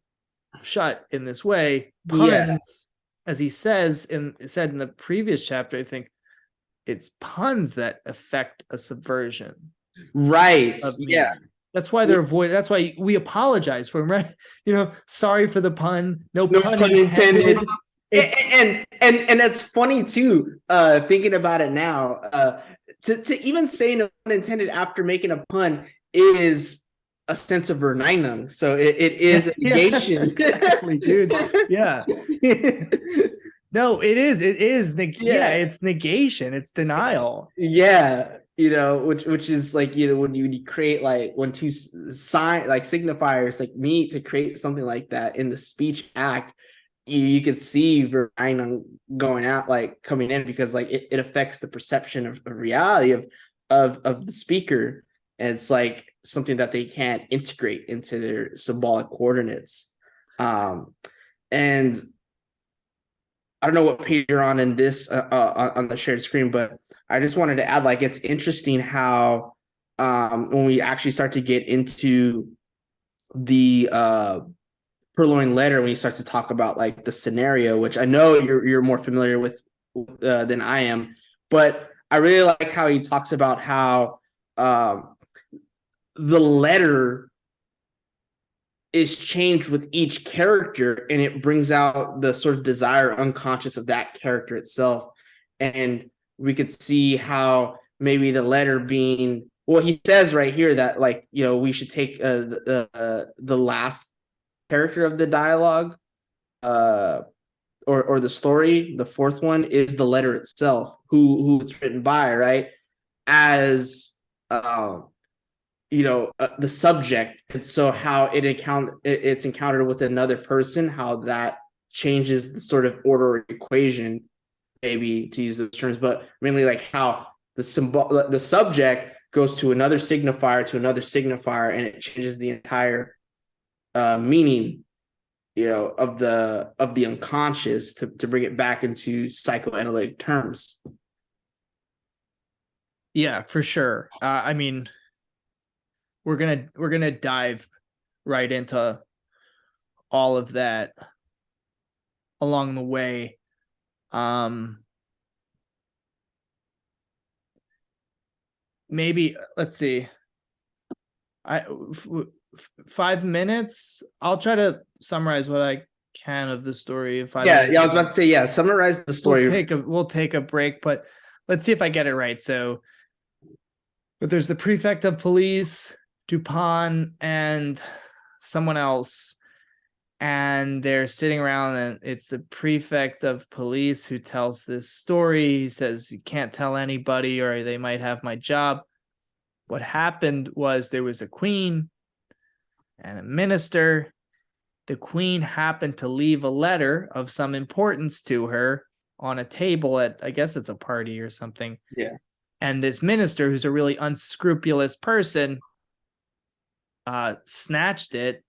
shut in this way. Yeah. Puns, as he said in the previous chapter, I think it's puns that affect a subversion Right. of Yeah. meaning. That's why they're avoided. That's why we apologize for him, right? Sorry for the pun. No, No pun pun intended. intended. It's And that's funny too, thinking about it now. To even say no pun intended after making a pun is a sense of verneinung. So it is a negation. exactly, dude. Yeah. No, it is. It is. Yeah. It's negation. It's denial. Yeah, which is like, when you create, like, when two sign like signifiers like meet to create something like that in the speech act, you could see Verneinung going out, like coming in, because like it affects the perception of reality of the speaker, and it's like something that they can't integrate into their symbolic coordinates. And I don't know what page you're on in this, on the shared screen, but I just wanted to add, like, it's interesting how, when we actually start to get into the Purloined letter, when you start to talk about like the scenario, which I know you're more familiar with than I am, but I really like how he talks about how, the letter is changed with each character, and it brings out the sort of desire unconscious of that character itself. And we could see how maybe the letter being, well, he says right here that, like, we should take the last character of the dialogue, or the story, the fourth one, is the letter itself, who it's written by, right, as the subject. And so how it's encountered with another person, how that changes the sort of order equation, maybe, to use those terms, but mainly like how the subject goes to another signifier, and it changes the entire meaning, of the unconscious, to bring it back into psychoanalytic terms. Yeah, for sure. I mean, we're gonna dive right into all of that along the way. Maybe let's see. 5 minutes. I'll try to summarize what I can of the story in 5 minutes. Yeah, I was about to say, yeah, summarize the story. We'll take a break, but let's see if I get it right. So, but there's the prefect of police, Dupin, and someone else, and they're sitting around, and it's the prefect of police who tells this story. He says, you can't tell anybody or they might have my job. What happened was there was a queen and a minister. The queen happened to leave a letter of some importance to her on a table at, I guess it's a party or something. Yeah. And this minister, who's a really unscrupulous person, snatched it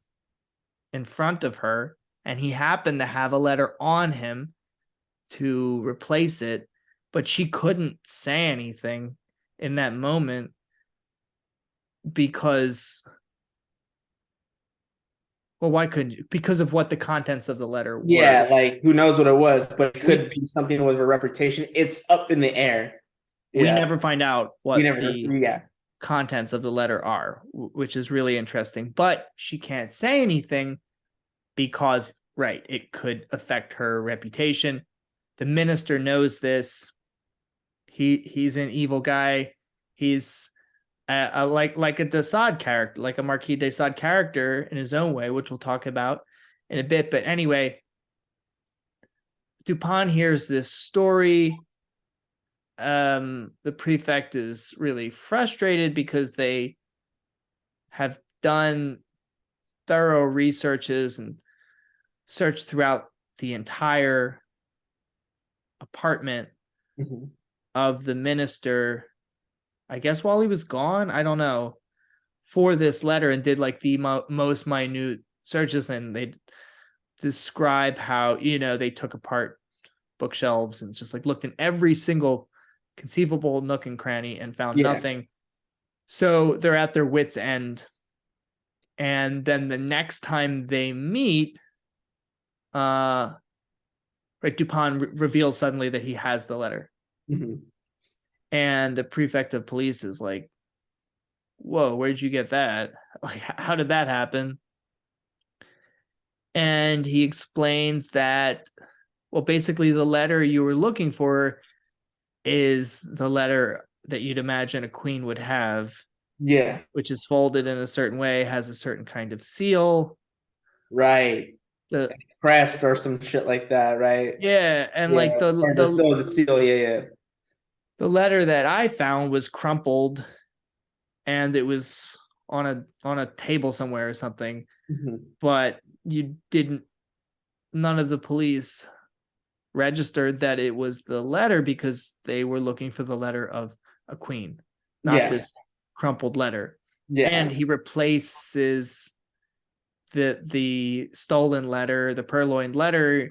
in front of her, and he happened to have a letter on him to replace it, but she couldn't say anything in that moment because Well, why couldn't you? Because of what the contents of the letter Yeah, were. like who knows what it was, but it could We be something with a reputation. It's up in the air. we Yeah, never find out we what never. the Yeah, contents of the letter are, which is really interesting. But she can't say anything because, right, it could affect her reputation. The minister knows this. He's an evil guy. He's like a de Sade character, like a Marquis de Sade character in his own way, which we'll talk about in a bit. But anyway, Dupin hears this story. The prefect is really frustrated because they have done thorough researches and searched throughout the entire apartment Mhm. of the minister, I guess while he was gone, I don't know, for this letter, and did like the most minute searches, and they describe how, they took apart bookshelves and just like looked in every single conceivable nook and cranny and found Yeah. nothing. So they're at their wits' end. And then the next time they meet, right, Dupin reveals suddenly that he has the letter. Mhm. And the prefect of police is like, whoa, where'd you get that? Like, how did that happen? And he explains that, well, basically, the letter you were looking for is the letter that you'd imagine a queen would have, Yeah. which is folded in a certain way, has a certain kind of seal. Right. The Crest or some shit like that, right? Yeah, and Yeah. like the Or the the seal. Yeah, yeah. the letter that I found was crumpled, and it was on a table somewhere or something, Mhm. but you didn't none of the police registered that it was the letter because they were looking for the letter of a queen, not Yeah. this crumpled letter. Yeah. And he replaces the stolen letter, the purloined letter,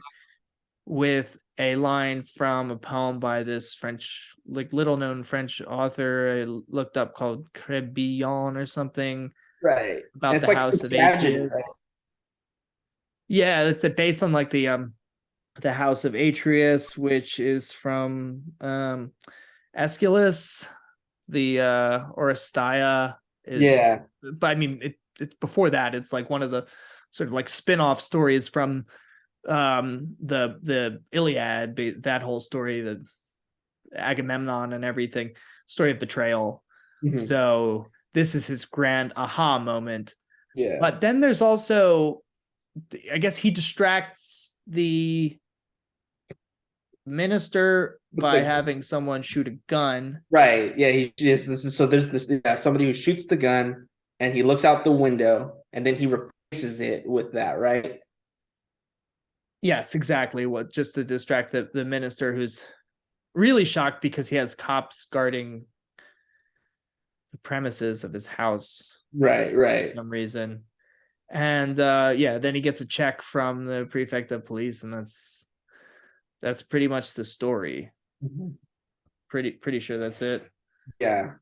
with a line from a poem by this French, like little known French author I looked up, called Crébillon or something, Right. about It's the like house it's of tragedy, right? Atreus. Yeah, it's based on like the house of Atreus, which is from Aeschylus, the Oresteia. Yeah. But I mean, it's before that. It's like one of the sort of like spin-off stories from the Iliad, that whole story, the Agamemnon and everything, story of betrayal. Mhm. So this is his grand aha moment. Yeah. But then there's also, I guess, he distracts the minister With by the having someone shoot a gun. right. Yeah. He just this is so there's this somebody who shoots the gun and he looks out the window and then he replaces it with that, right? Yes, exactly. What, just to distract the minister, who's really shocked because he has cops guarding the premises of his house Right. for Right. some reason. And yeah, then he gets a check from the prefect of police, and that's pretty much the story. Mhm. Pretty sure that's it. Yeah.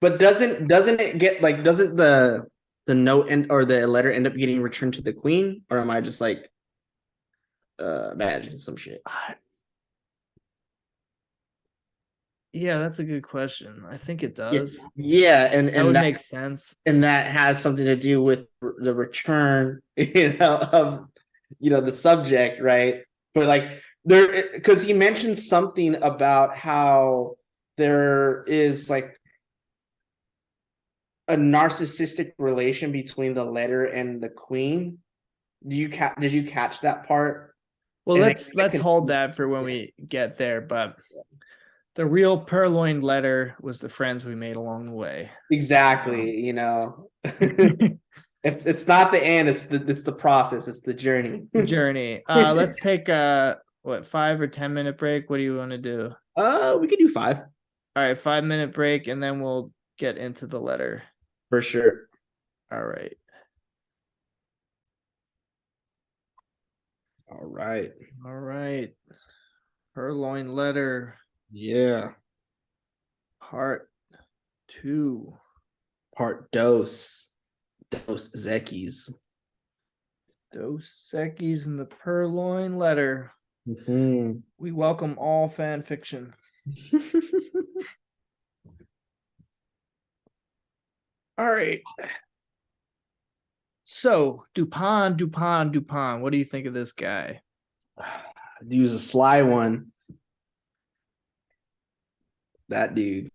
But doesn't it get like doesn't the note and or the letter end up getting returned to the queen, or am I just like imagining some shit? Yeah, that's a good question. I think it Yeah, does. yeah, That would make sense. and that has something to do with the return, of the subject, right? But like there, because he mentioned something about how there is like a narcissistic relation between the letter and the queen. Did you catch that part? Well, And let's hold that for when we get there. But the real purloined letter was the friends we made along the way. exactly, it's not the end, it's the process, it's the journey. Journey. Let's take what, 5 or 10 minute break. What do you want to do? We could do 5 All right, 5 minute break, and then we'll get into the letter. for sure. All right. All right. All right. Purloined letter, Yeah. part 2. Part dos. Dos Zekis. Dos Equis and the Purloined Letter. Mhm. We welcome all fan fiction. All right. So Dupin. What do you think of this guy? Use a sly one. That dude.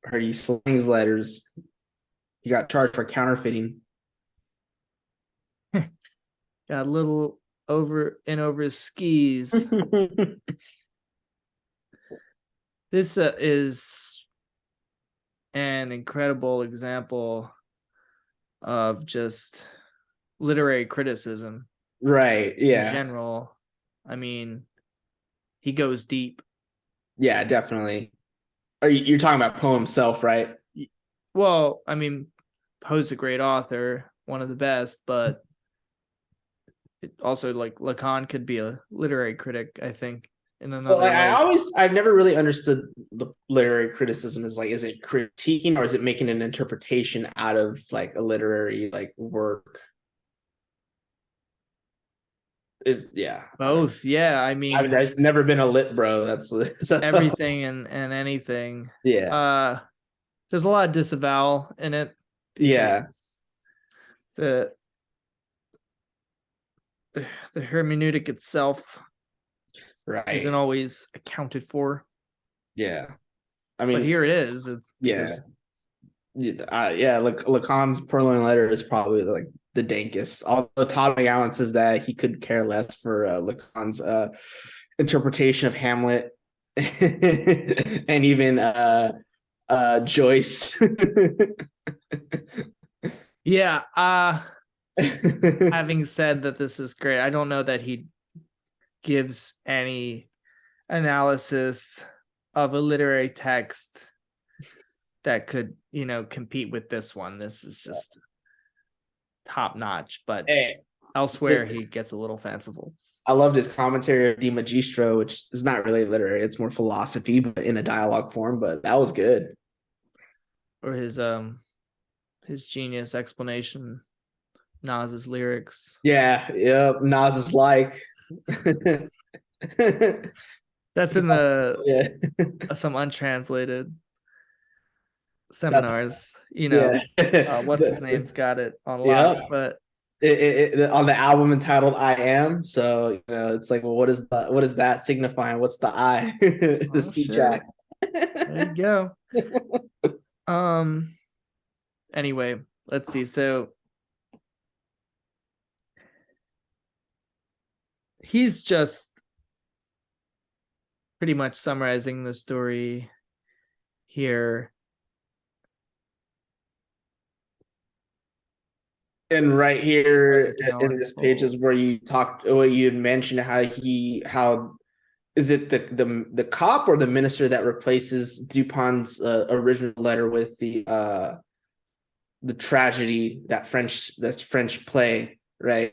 Heard he slings letters. He got charged for counterfeiting. Got a little over his skis. This is an incredible example of just literary criticism Right. in Yeah. general. I mean, he goes deep. Yeah, definitely. You're talking about Poe himself, right? Well, I mean, Poe's a great author, one of the best, but it also like Lacan could be a literary critic, I think, in Well, another way. I've never really understood the literary criticism is like, is it critiquing or is it making an interpretation out of like a literary like work? Is yeah. Both, yeah. I mean, I've never been a lit bro. That's everything and anything. Yeah. There's a lot of disavowal in it because Yeah. the the hermeneutic itself Right. isn't always accounted for. Yeah. I But mean, here it is. It's because yeah. Lacan's Purloined Letter is probably like the dankest. Although Todd McGowan says that he could care less for Lacan's interpretation of Hamlet, and even Joyce. yeah. Having said that, this is great. I don't know that he gives any analysis of a literary text that could, compete with this one. This is just top notch, but Hey, elsewhere he gets a little fanciful. I loved his commentary of De Magistro, which is not really literary; it's more philosophy, but in a dialogue form. But that was good. Or his genius explanation, Nas's lyrics. Yeah, yep. Nas is like. That's in the Yeah. some untranslated seminars. Yeah. What's his name's got it on Yeah. lock, but On the album entitled "I Am," so it's like, well, what is that signifying? What's the I? The speech act. There you go. Anyway, let's see. So he's just pretty much summarizing the story here. And right here in this page is where you had mentioned how is it the cop or the minister that replaces Dupin's original letter with the tragedy, that French play, right?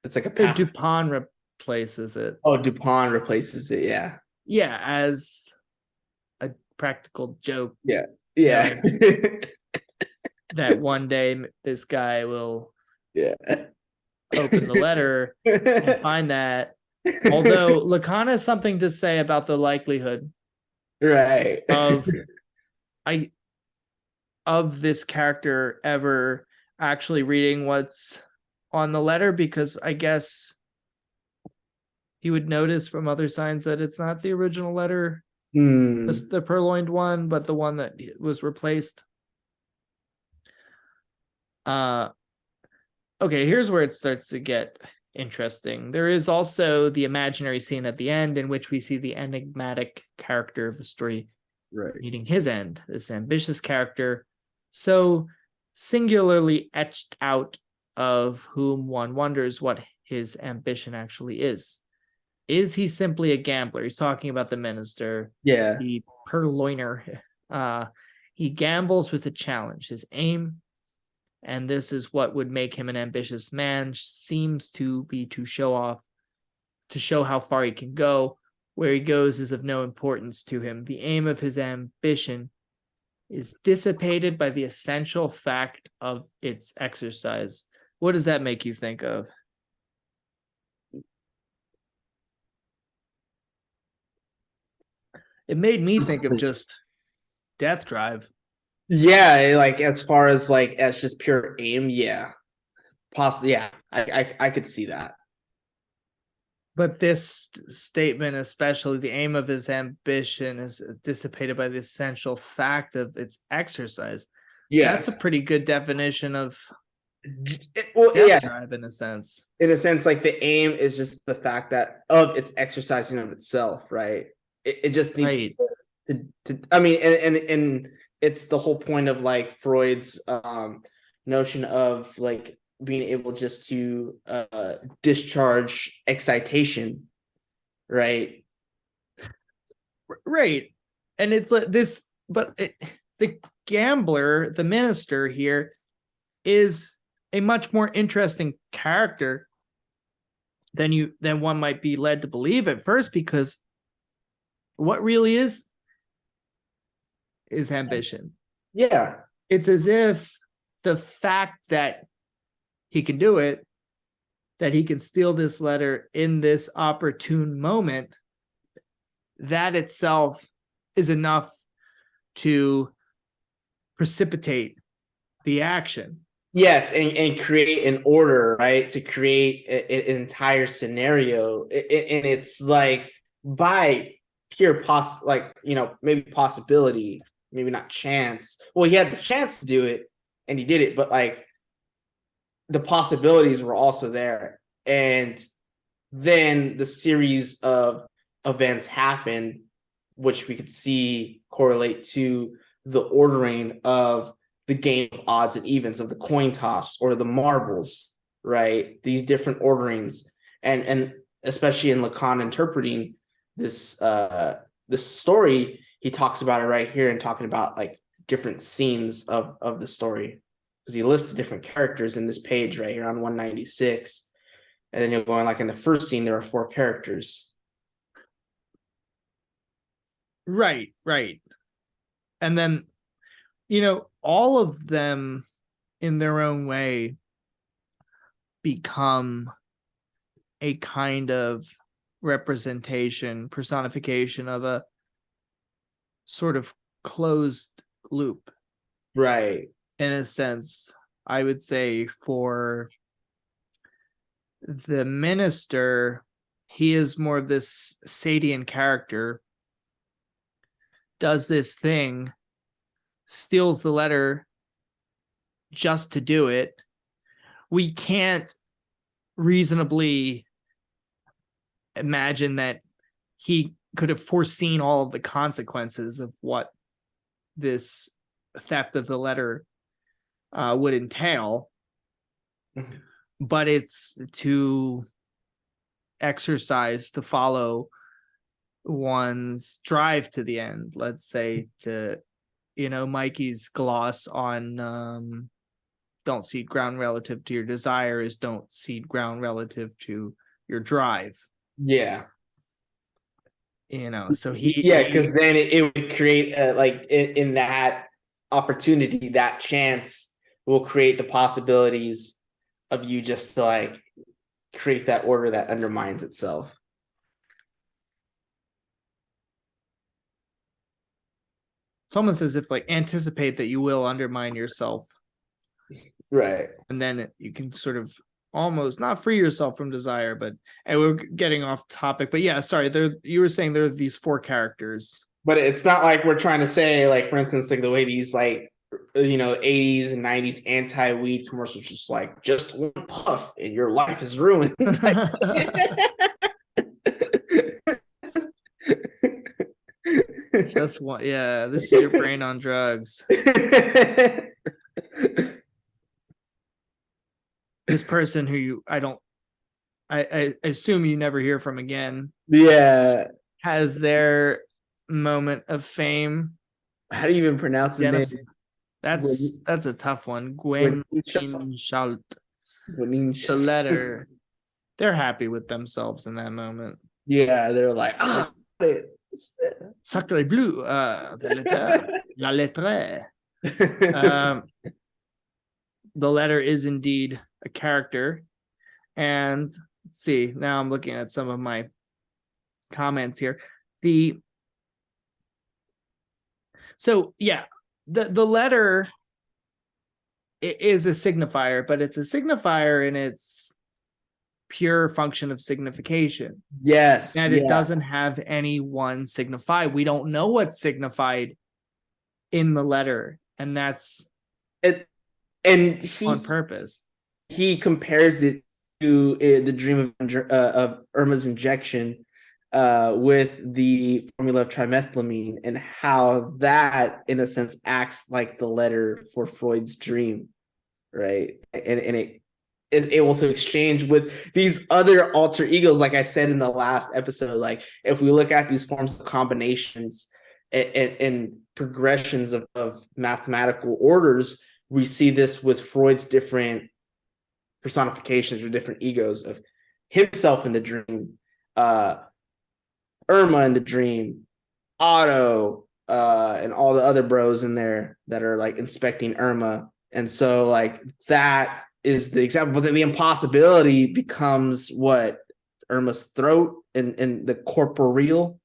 It's like a Dupin replaces it. Oh, Dupin replaces it, yeah. Yeah, as a practical joke. Yeah. That one day this guy will open the letter and find that. Although Lacan has something to say about the likelihood, right, of this character ever actually reading what's on the letter, because I guess he would notice from other signs that it's not the original letter, the purloined one, but the one that was replaced. Okay, here's where it starts to get interesting. There is also the imaginary scene at the end in which we see the enigmatic character of the story meeting his end, this ambitious character, so singularly etched out, of whom one wonders what his ambition actually is. Is he simply a gambler? He's talking about the minister, the purloiner. He gambles with a challenge. His aim, and this is what would make him an ambitious man, seems to be to show how far he can go. Where he goes is of no importance to him. The aim of his ambition is dissipated by the essential fact of its exercise. What does that make you think of? It made me think of just Death Drive. Yeah, like as far as like as just pure aim, yeah. Possibly, yeah. I could see that. But this statement, especially the aim of his ambition, is dissipated by the essential fact of its exercise. Yeah. That's a pretty good definition of Well, Death yeah, Drive in a sense. in a sense, like the aim is just the fact that of its exercising of itself, right? It just needs Right. to I mean, and it's the whole point of like Freud's notion of like being able just to discharge excitation, right? Right. And it's like this, but the gambler, the minister here, is a much more interesting character than one might be led to believe at first, because what really is ambition. Yeah. It's as if the fact that he can do it, that he can steal this letter in this opportune moment, that itself is enough to precipitate the action. Yes, and create an order, right? To create an entire scenario, and it's like by pure like maybe possibility, maybe not chance. Well, he had the chance to do it, and he did it, but like the possibilities were also there, and then the series of events happened, which we could see correlate to the ordering of the game of odds and evens, of the coin toss or the marbles, right? These different orderings, and especially in Lacan interpreting this story, he talks about it right here and talking about like different scenes of the story, because he lists different characters in this page right here on 196, and then you're going like in the first scene there are 4 characters. Right. And then, all of them in their own way become a kind of representation, personification of a sort of closed loop. Right. In a sense, I would say for the minister, he is more of this Sadian character, does this thing, steals the letter just to do it. We can't reasonably imagine that he could have foreseen all of the consequences of what this theft of the letter would entail. Mm-hmm. But it's to exercise, to follow one's drive to the end. Let's say to, Mikey's gloss on don't cede ground relative to your desire is don't cede ground relative to your drive. Yeah. So because then it would create like in that opportunity, that chance will create the possibilities of you just to like create that order that undermines itself. It's almost as if like anticipate that you will undermine yourself. Right. And then you can sort of almost not free yourself from desire, but and we're getting off topic. But yeah, sorry, you were saying there are these 4 characters. But it's not like we're trying to say, like, for instance, like the way these like 80s and 90s anti-weed commercials just like just one puff and your life is ruined. Just one, yeah. This is your brain on drugs. This person who I assume you never hear from again. Yeah, has their moment of fame. How do you even pronounce his name? That's a tough one. Gwen Schalt. The letter. They're happy with themselves in that moment. Yeah, they're like, Sacre bleu, la lettre. The letter is indeed a character. And let's see, now I'm looking at some of my comments here. The So yeah, the letter is a signifier, but it's a signifier in its pure function of signification. Yes, And it yeah. doesn't have any one signify. We don't know what's signified in the letter, and that's And on purpose. he compares it to the dream of Irma's injection with the formula of trimethylamine, and how that, in a sense, acts like the letter for Freud's dream, right? And it is able to exchange with these other alter egos, like I said in the last episode. Like, if we look at these forms of combinations and progressions of mathematical orders, we see this with Freud's different personifications or different egos of himself in the dream, Irma in the dream, Otto, and all the other bros in there that are like inspecting Irma. And so like that is the example, but then the impossibility becomes what? Irma's throat and the corporeal.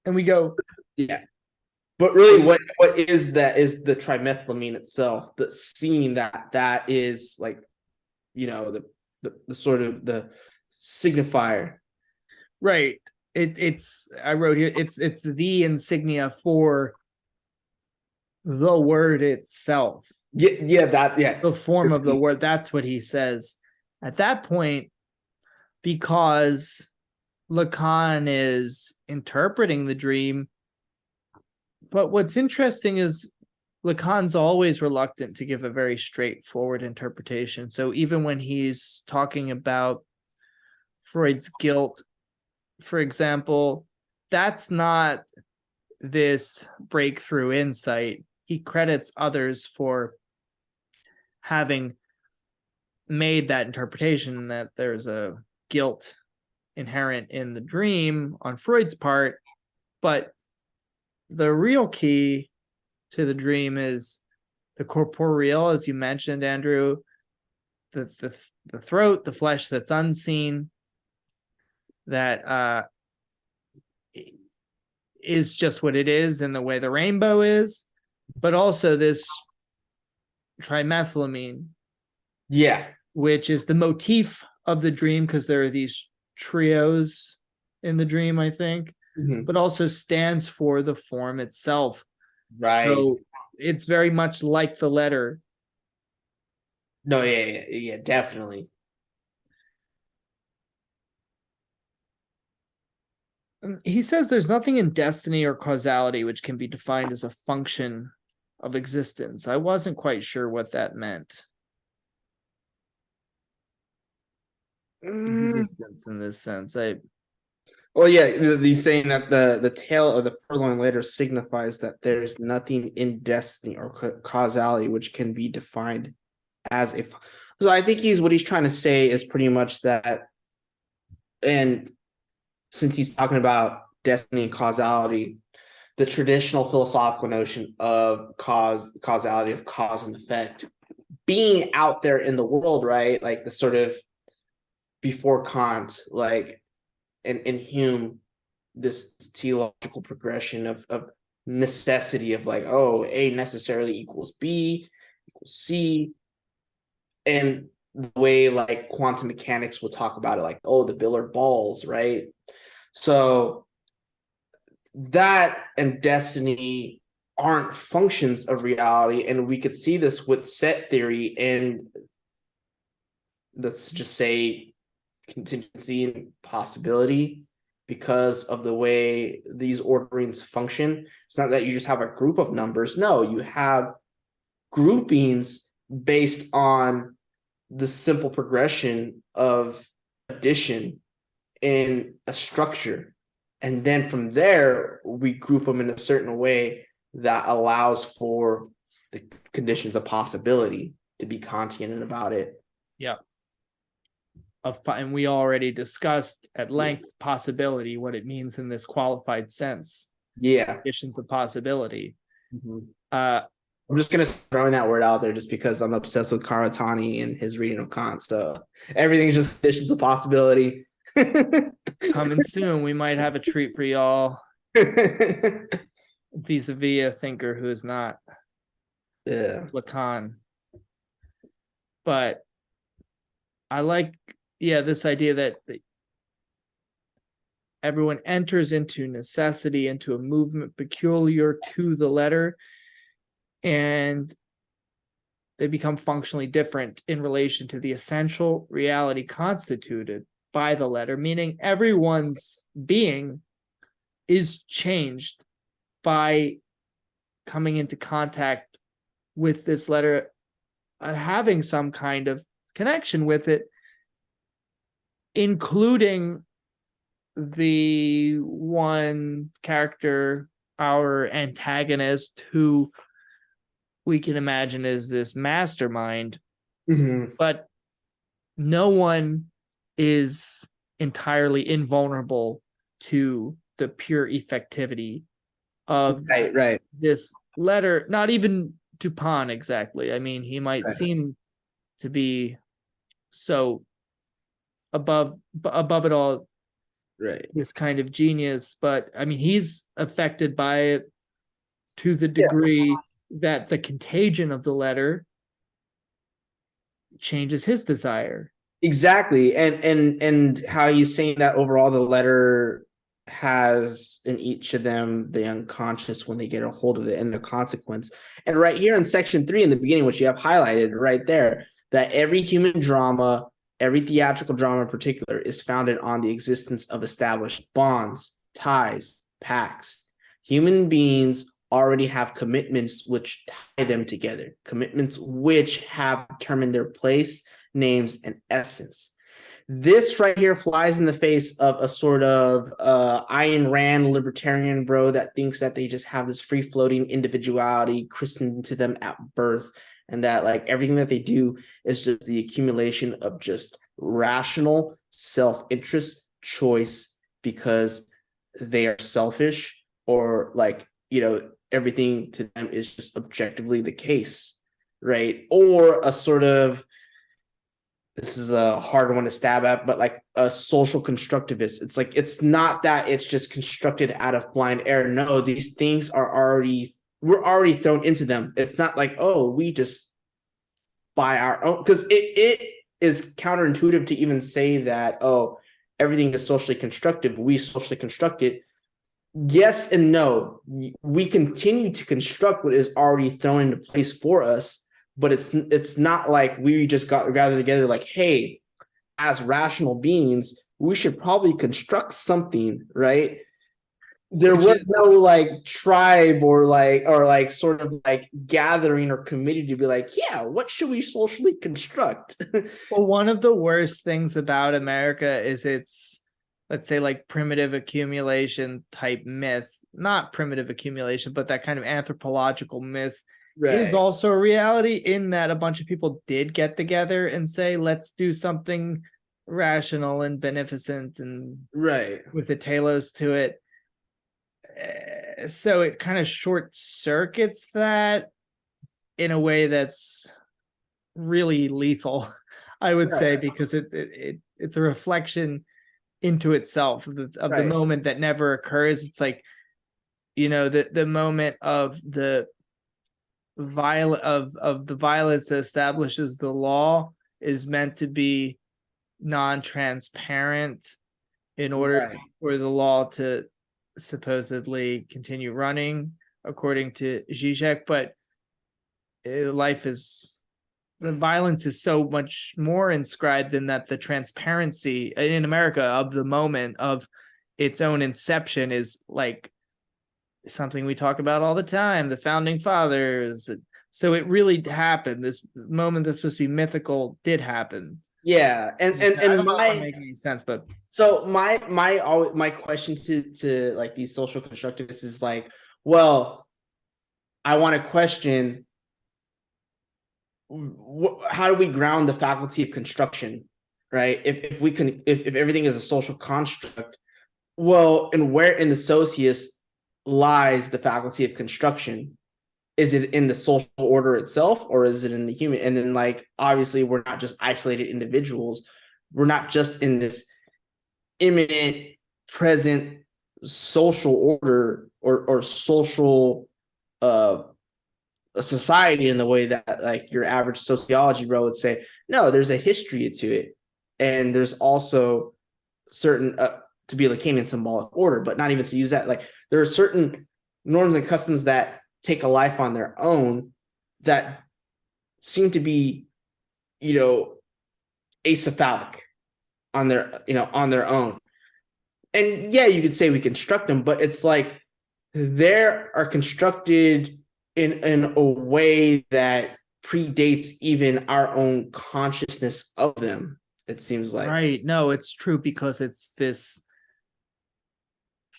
And we go, Yeah. But really what is that is the trimethylamine itself, the seeing that is like, the sort of the signifier. right. It's I wrote here, it's the insignia for the word itself. The form of the word. That's what he says at that point, because Lacan is interpreting the dream. But what's interesting is Lacan's always reluctant to give a very straightforward interpretation. So even when he's talking about Freud's guilt, for example, that's not this breakthrough insight. He credits others for having made that interpretation, that there's a guilt inherent in the dream on Freud's part. But the real key to the dream is the corporeal, as you mentioned, Andrew, the throat, the flesh that's unseen, that is just what it is in the way the rainbow is, but also this trimethylamine, which is the motif of the dream, because there are these trios in the dream, I think, but also stands for the form itself. Right. So it's very much like the letter. No, yeah, definitely. He says there's nothing in destiny or causality which can be defined as a function of existence. I wasn't quite sure what that meant. Existence in this sense. Well, yeah, he's saying that the tale of the Purloined letter signifies that there's nothing in destiny or causality which can be defined as a. So I think what he's trying to say is pretty much that, and since he's talking about destiny and causality, the traditional philosophical notion of causality, of cause and effect, being out there in the world, right? Like the sort of before Kant, like. And Hume, this teleological progression of necessity of like, oh, A necessarily equals B equals C. And the way like quantum mechanics will talk about it, like, oh, the Billard balls, right? So that and destiny aren't functions of reality. And we could see this with set theory and, let's just say, contingency and possibility, because of the way these orderings function. It's not that you just have a group of numbers. No, you have groupings based on the simple progression of addition in a structure. And then from there, we group them in a certain way that allows for the conditions of possibility to be Kantian about it. Yeah. And we already discussed at length possibility, what it means in this qualified sense. Yeah. Conditions of possibility. I'm just gonna throw that word out there just because I'm obsessed with Karatani and his reading of Kant. So everything's just conditions of possibility. Coming soon. We might have a treat for y'all vis-a-vis a thinker who is not Yeah. Lacan. But I like, this idea that everyone enters into necessity, into a movement peculiar to the letter, and they become functionally different in relation to the essential reality constituted by the letter, meaning everyone's being is changed by coming into contact with this letter, having some kind of connection with it, including the one character, our antagonist, who we can imagine is this mastermind, but no one is entirely invulnerable to the pure effectivity of Right. this letter, not even Dupin exactly. I mean, he might Right. seem to be so above it all, Right. this kind of genius, but I mean, he's affected by it to the Yeah. degree that the contagion of the letter changes his desire. Exactly. And how you saying that overall the letter has in each of them the unconscious when they get a hold of it and the consequence. And right here in section 3 in the beginning, which you have highlighted right there, that every human drama, every theatrical drama in particular, is founded on the existence of established bonds, ties, pacts. Human beings already have commitments which tie them together, commitments which have determined their place, names, and essence. This right here flies in the face of a sort of Ayn Rand libertarian bro that thinks that they just have this free floating individuality christened to them at birth, and that like everything that they do is just the accumulation of just rational self-interest choice because they are selfish, or like, everything to them is just objectively the case, right? Or a sort of, this is a hard one to stab at, but like a social constructivist. It's like, it's not that it's just constructed out of blind error. No, these things we're already thrown into them. It's not like, oh, we just by our own, because it is counterintuitive to even say that, oh, everything is socially constructive. We socially construct it. Yes and no. We continue to construct what is already thrown into place for us, but it's not like we just got gathered together like, hey, as rational beings, we should probably construct something, right? There Which was is, no like tribe or like sort of like gathering or committee to be like, yeah, what should we socially construct? well, one of the worst things about America is its, let's say, like primitive accumulation type myth, not primitive accumulation, but that kind of anthropological myth is Right. also a reality, in that a bunch of people did get together and say, let's do something rational and beneficent and Right. with a telos to it. So it kind of short circuits that in a way that's really lethal, I would say, because it's a reflection into itself of the Right. moment that never occurs. It's like, the moment of the the violence that establishes the law is meant to be non-transparent in order Right. for the law to supposedly continue running according to Zizek. But life is, the violence is so much more inscribed in that the transparency in America of the moment of its own inception is like something we talk about all the time, the founding fathers. So it really happened. This moment that's supposed to be mythical did happen. Yeah. And I and don't and know if I'm my making any sense, but so my question to like these social constructivists is like, well, I want to question, how do we ground the faculty of construction, right? If we can, if everything is a social construct, well, and where in the socius lies the faculty of construction? Is it in the social order itself, or is it in the human? And then like, obviously we're not just isolated individuals. We're not just in this imminent present social order or social a society in the way that like your average sociology bro would say. No, there's a history to it, and there's also certain to be Lacanian symbolic order, but not even to use that. Like there are certain norms and customs that take a life on their own that seem to be, acephalic on their own. And yeah, you could say we construct them, but it's like they are constructed in a way that predates even our own consciousness of them. It seems like. Right. No, it's true, because it's this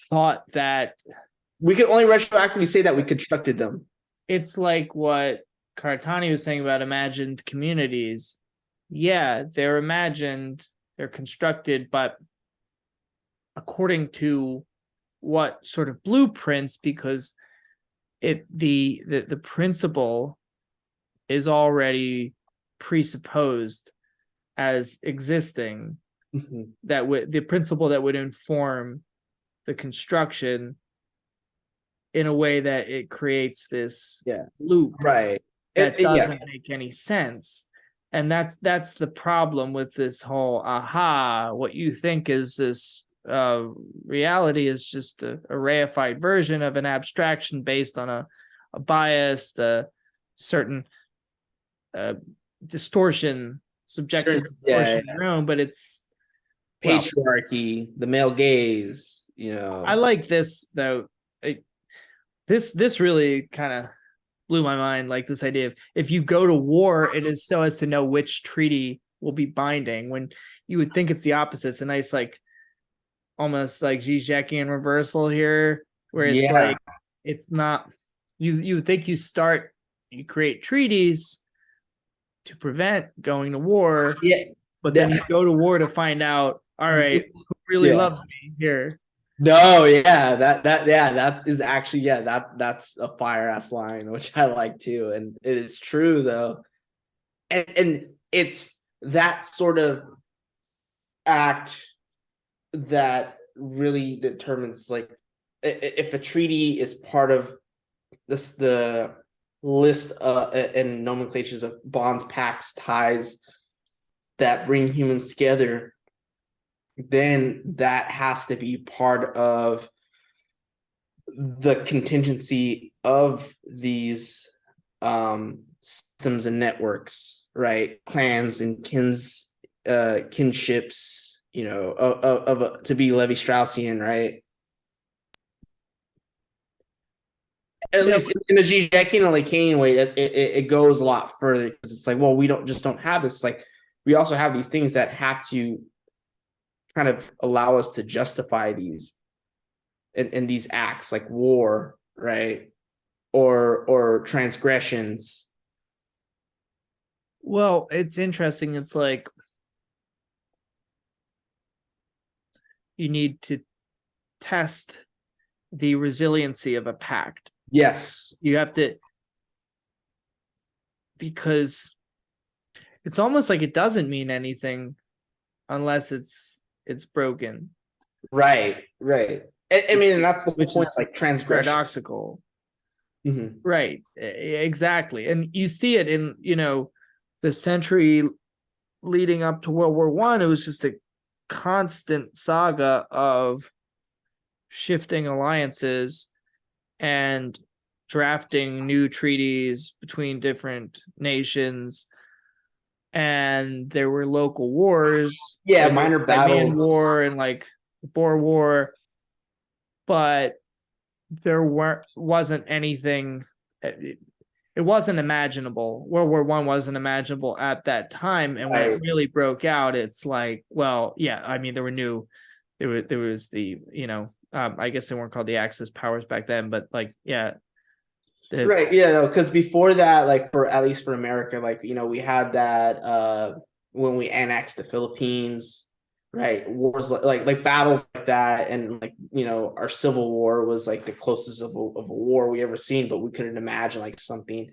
thought that We could only retroactively say that we constructed them. it's like what Karatani was saying about imagined communities. Yeah, they're imagined, they're constructed, but according to what sort of blueprints, because the principle is already presupposed as existing, that the principle that would inform the construction in a way that it creates this loop Right. that doesn't make any sense. And that's the problem with this whole what you think is this reality is just a reified version of an abstraction based on a biased certain distortion, subjective distortion in your own, but it's patriarchy, the male gaze, I like this though. This really kind of blew my mind, like this idea of if you go to war, it is so as to know which treaty will be binding, when you would think it's the opposite. It's a nice, like, almost like Zizek'ian reversal here, where it's like it's not, you would think you create treaties to prevent going to war, but then you go to war to find out, all right, who really loves me here. No, that is actually that's a fire ass line, which I like too, and it is true though, and it's that sort of act that really determines, like, if a treaty is part of the list and nomenclatures of bonds, pacts, ties that bring humans together, then that has to be part of the contingency of these systems and networks, right? Clans and kinships, to be Levi Straussian, right? At least in the Zizek'ian and Lacanian way, it goes a lot further, because it's like, well, we don't have this. Like, we also have these things that have to kind of allow us to justify these in these acts, like war, right? Or transgressions. Well, it's interesting. It's like you need to test the resiliency of a pact. Yes. You have to, because it's almost like it doesn't mean anything unless it's broken. Right. I mean, and that's the point, like transgression. Paradoxical. Right. Exactly. And you see it in, the century leading up to World War I. It was just a constant saga of shifting alliances and drafting new treaties between different nations, and there were local wars, like minor battles, war and like the Boer War, but there wasn't anything. It wasn't imaginable. World War I wasn't imaginable at that time, and when it really broke out, it's like, well, yeah, I mean, there was the, I guess they weren't called the Axis powers back then, but like, yeah. Because before that, like, for at least for America, like, we had that when we annexed the Philippines, right? Wars like battles like that, and like, our Civil War was like the closest of a war we ever seen, but we couldn't imagine like something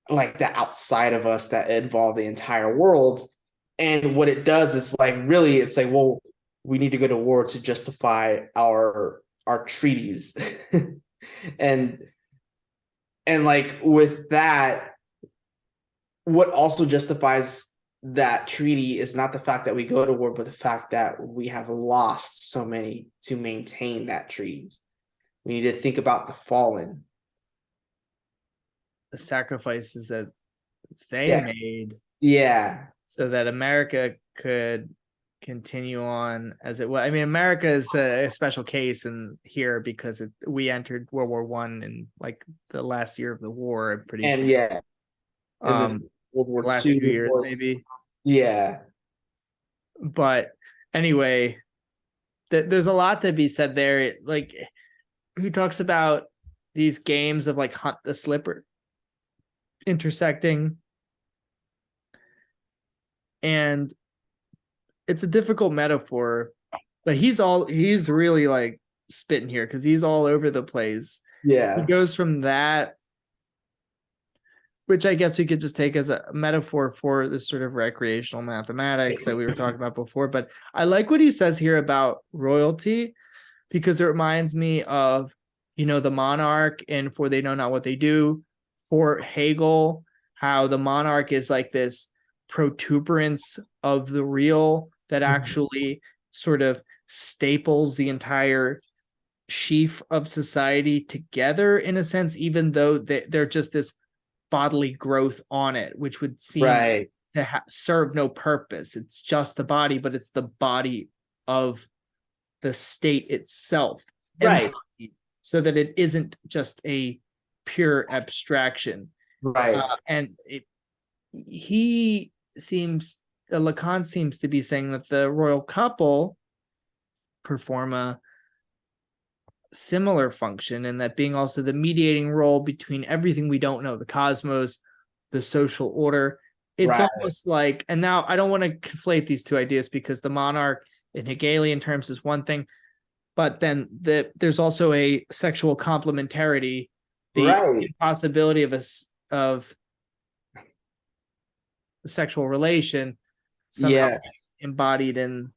like that outside of us that involved the entire world. And what it does is, like, really, it's like, well, we need to go to war to justify our treaties. and like with that, what also justifies that treaty is not the fact that we go to war, but the fact that we have lost so many to maintain that treaty. We need to think about the fallen, the sacrifices that they made, so that America could continue on as it was. I mean, America is a special case in here because we entered World War One in like the last year of the war. I'm pretty sure. And World War last II 2 years maybe. But anyway, there's a lot to be said there. Like, who talks about these games of like hunt the slipper intersecting, and it's a difficult metaphor, but he's really like spitting here because he's all over the place. He goes from that, which I guess we could just take as a metaphor for this sort of recreational mathematics that we were talking about before. But I like what he says here about royalty, because it reminds me of, the monarch and For They Know Not What They Do, for Hegel, how the monarch is like this protuberance of the real that actually sort of staples the entire sheaf of society together in a sense, even though they're just this bodily growth on it, which would seem to serve no purpose. It's just the body, but it's the body of the state itself, so that it isn't just a pure abstraction, and Lacan seems to be saying that the royal couple perform a similar function, and that being also the mediating role between everything we don't know, the cosmos, the social order. It's almost like, and now I don't want to conflate these two ideas, because the monarch in Hegelian terms is one thing, but then there's also a sexual complementarity, the possibility of a sexual relation somehow embodied in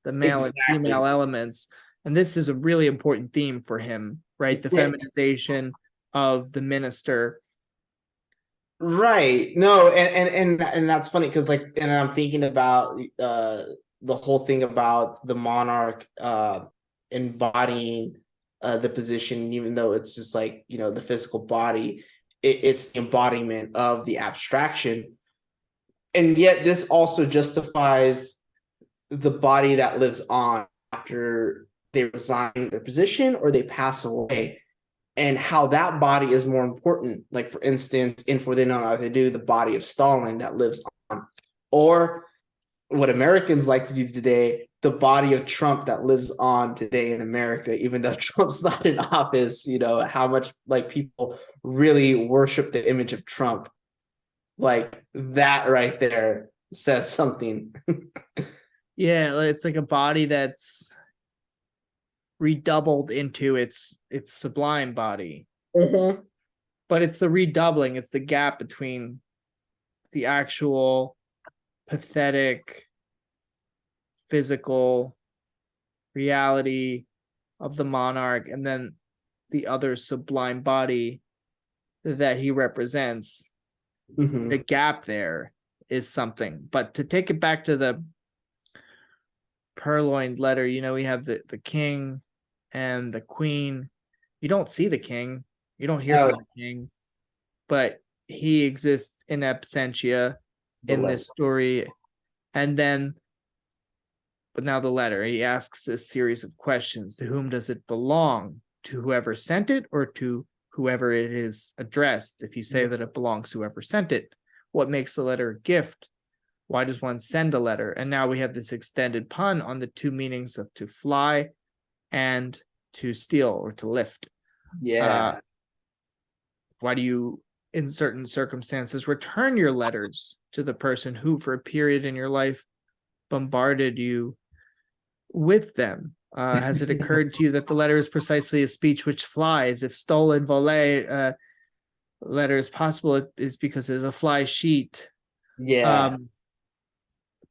the male and female elements. And this is a really important theme for him, right? The feminization of the minister. No, and that's funny because and I'm thinking about the whole thing about the monarch embodying the position, even though it's just the physical body, it's the embodiment of the abstraction. And yet this also justifies the body that lives on after they resign their position or they pass away, and how that body is more important. Like, for instance, in For They Know Not What They Do, the body of Stalin that lives on, or what Americans like to do today, the body of Trump that lives on today in America, even though Trump's not in office. How much people really worship the image of Trump. That right there says something. It's like a body that's redoubled into its sublime body. But it's the redoubling, it's the gap between the actual pathetic physical reality of the monarch and then the other sublime body that he represents. The gap there is something. But to take it back to the Purloined letter, we have the king and the queen. You don't see the king, you don't hear from the king, but he exists in absentia in this story. And then, but now the letter, he asks this series of questions. To whom does it belong? To whoever sent it, or to whoever it is addressed? If you say that it belongs to whoever sent it, what makes the letter a gift? Why does one send a letter? And now we have this extended pun on the two meanings of to fly and to steal or to lift. Why do you, in certain circumstances, return your letters to the person who, for a period in your life, bombarded you with them? Has it occurred to you that the letter is precisely a speech which flies? If stolen volée letter is possible, it is because it's a fly sheet.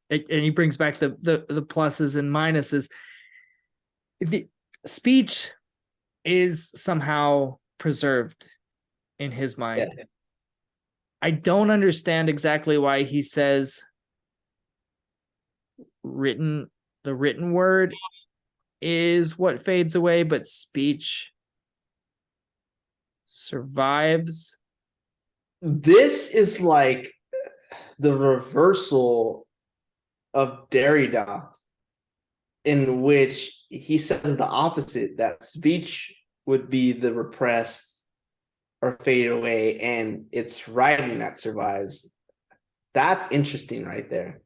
and he brings back the pluses and minuses. The speech is somehow preserved in his mind. Yeah. I don't understand exactly why he says the written word is what fades away, but speech survives. This is like the reversal of Derrida, in which he says the opposite, that speech would be the repressed or fade away, and it's writing that survives. That's interesting right there.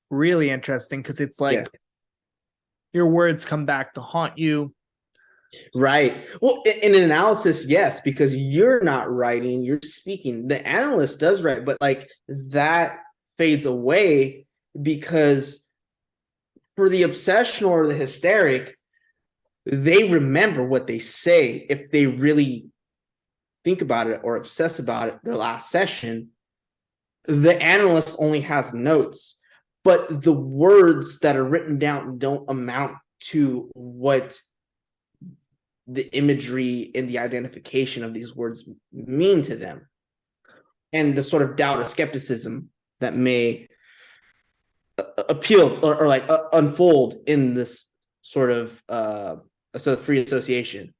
Really interesting, because it's like your words come back to haunt you. Right. Well, in an analysis, yes, because you're not writing, you're speaking. The analyst does write, but like that fades away because for the obsession or the hysteric, they remember what they say if they really think about it or obsess about it. Their last session, the analyst only has notes, but the words that are written down don't amount to what the imagery and the identification of these words mean to them, and the sort of doubt or skepticism that may appeal or like unfold in this sort of free association.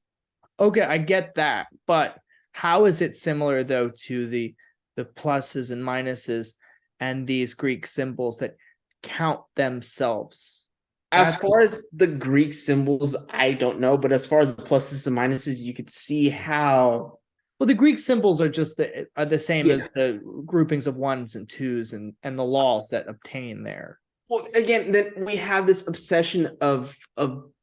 Okay, I get that, but how is it similar though to the pluses and minuses and these Greek symbols that count themselves? As far as the Greek symbols, I don't know, but as far as the pluses and minuses, you could see how. Well, the Greek symbols are just the same as the groupings of ones and twos and the laws that obtain there. Well, again, then we have this obsession of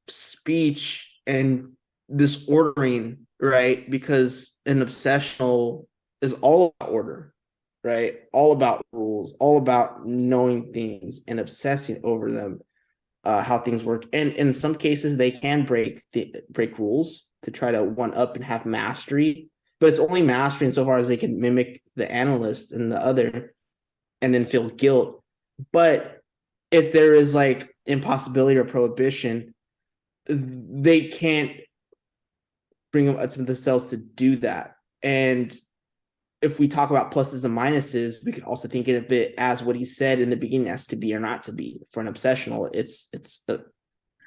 speech and this ordering, right? Because an obsessional is all about order, right? All about rules, all about knowing things and obsessing over them, how things work. And in some cases, they can break rules to try to one up and have mastery, but it's only mastery insofar as they can mimic the analyst and the other and then feel guilt. But if there is like impossibility or prohibition, they can't bring themselves to do that. And if we talk about pluses and minuses, we can also think of it as what he said in the beginning, as to be or not to be. For an obsessional, it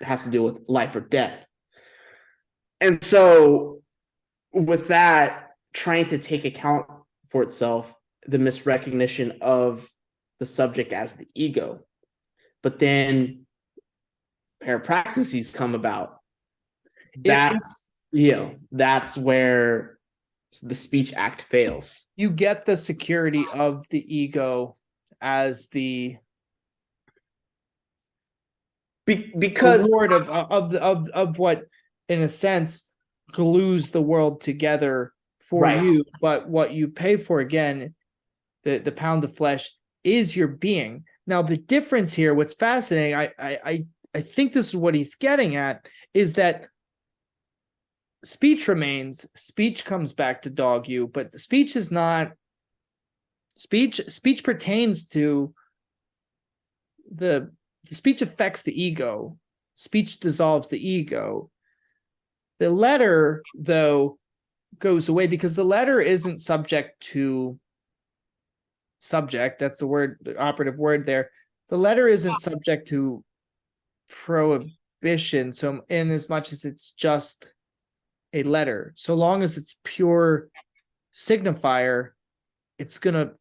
has to do with life or death. And so with that, trying to take account for itself, the misrecognition of the subject as the ego. But then parapraxis come about. That's where the speech act fails. You get the security of the ego as the because reward of what, in a sense, glues the world together for you. But what you pay for, again, the pound of flesh, is your being. Now, the difference here, what's fascinating, I think this is what he's getting at, is that speech remains, speech comes back to dog you, but the speech is not speech pertains to the speech affects the ego. Speech dissolves the ego. The letter, though, goes away because the letter isn't subject to subject. That's the word, the operative word there. The letter isn't subject to prohibition. So in as much as it's just a letter, so long as it's pure signifier, it's going to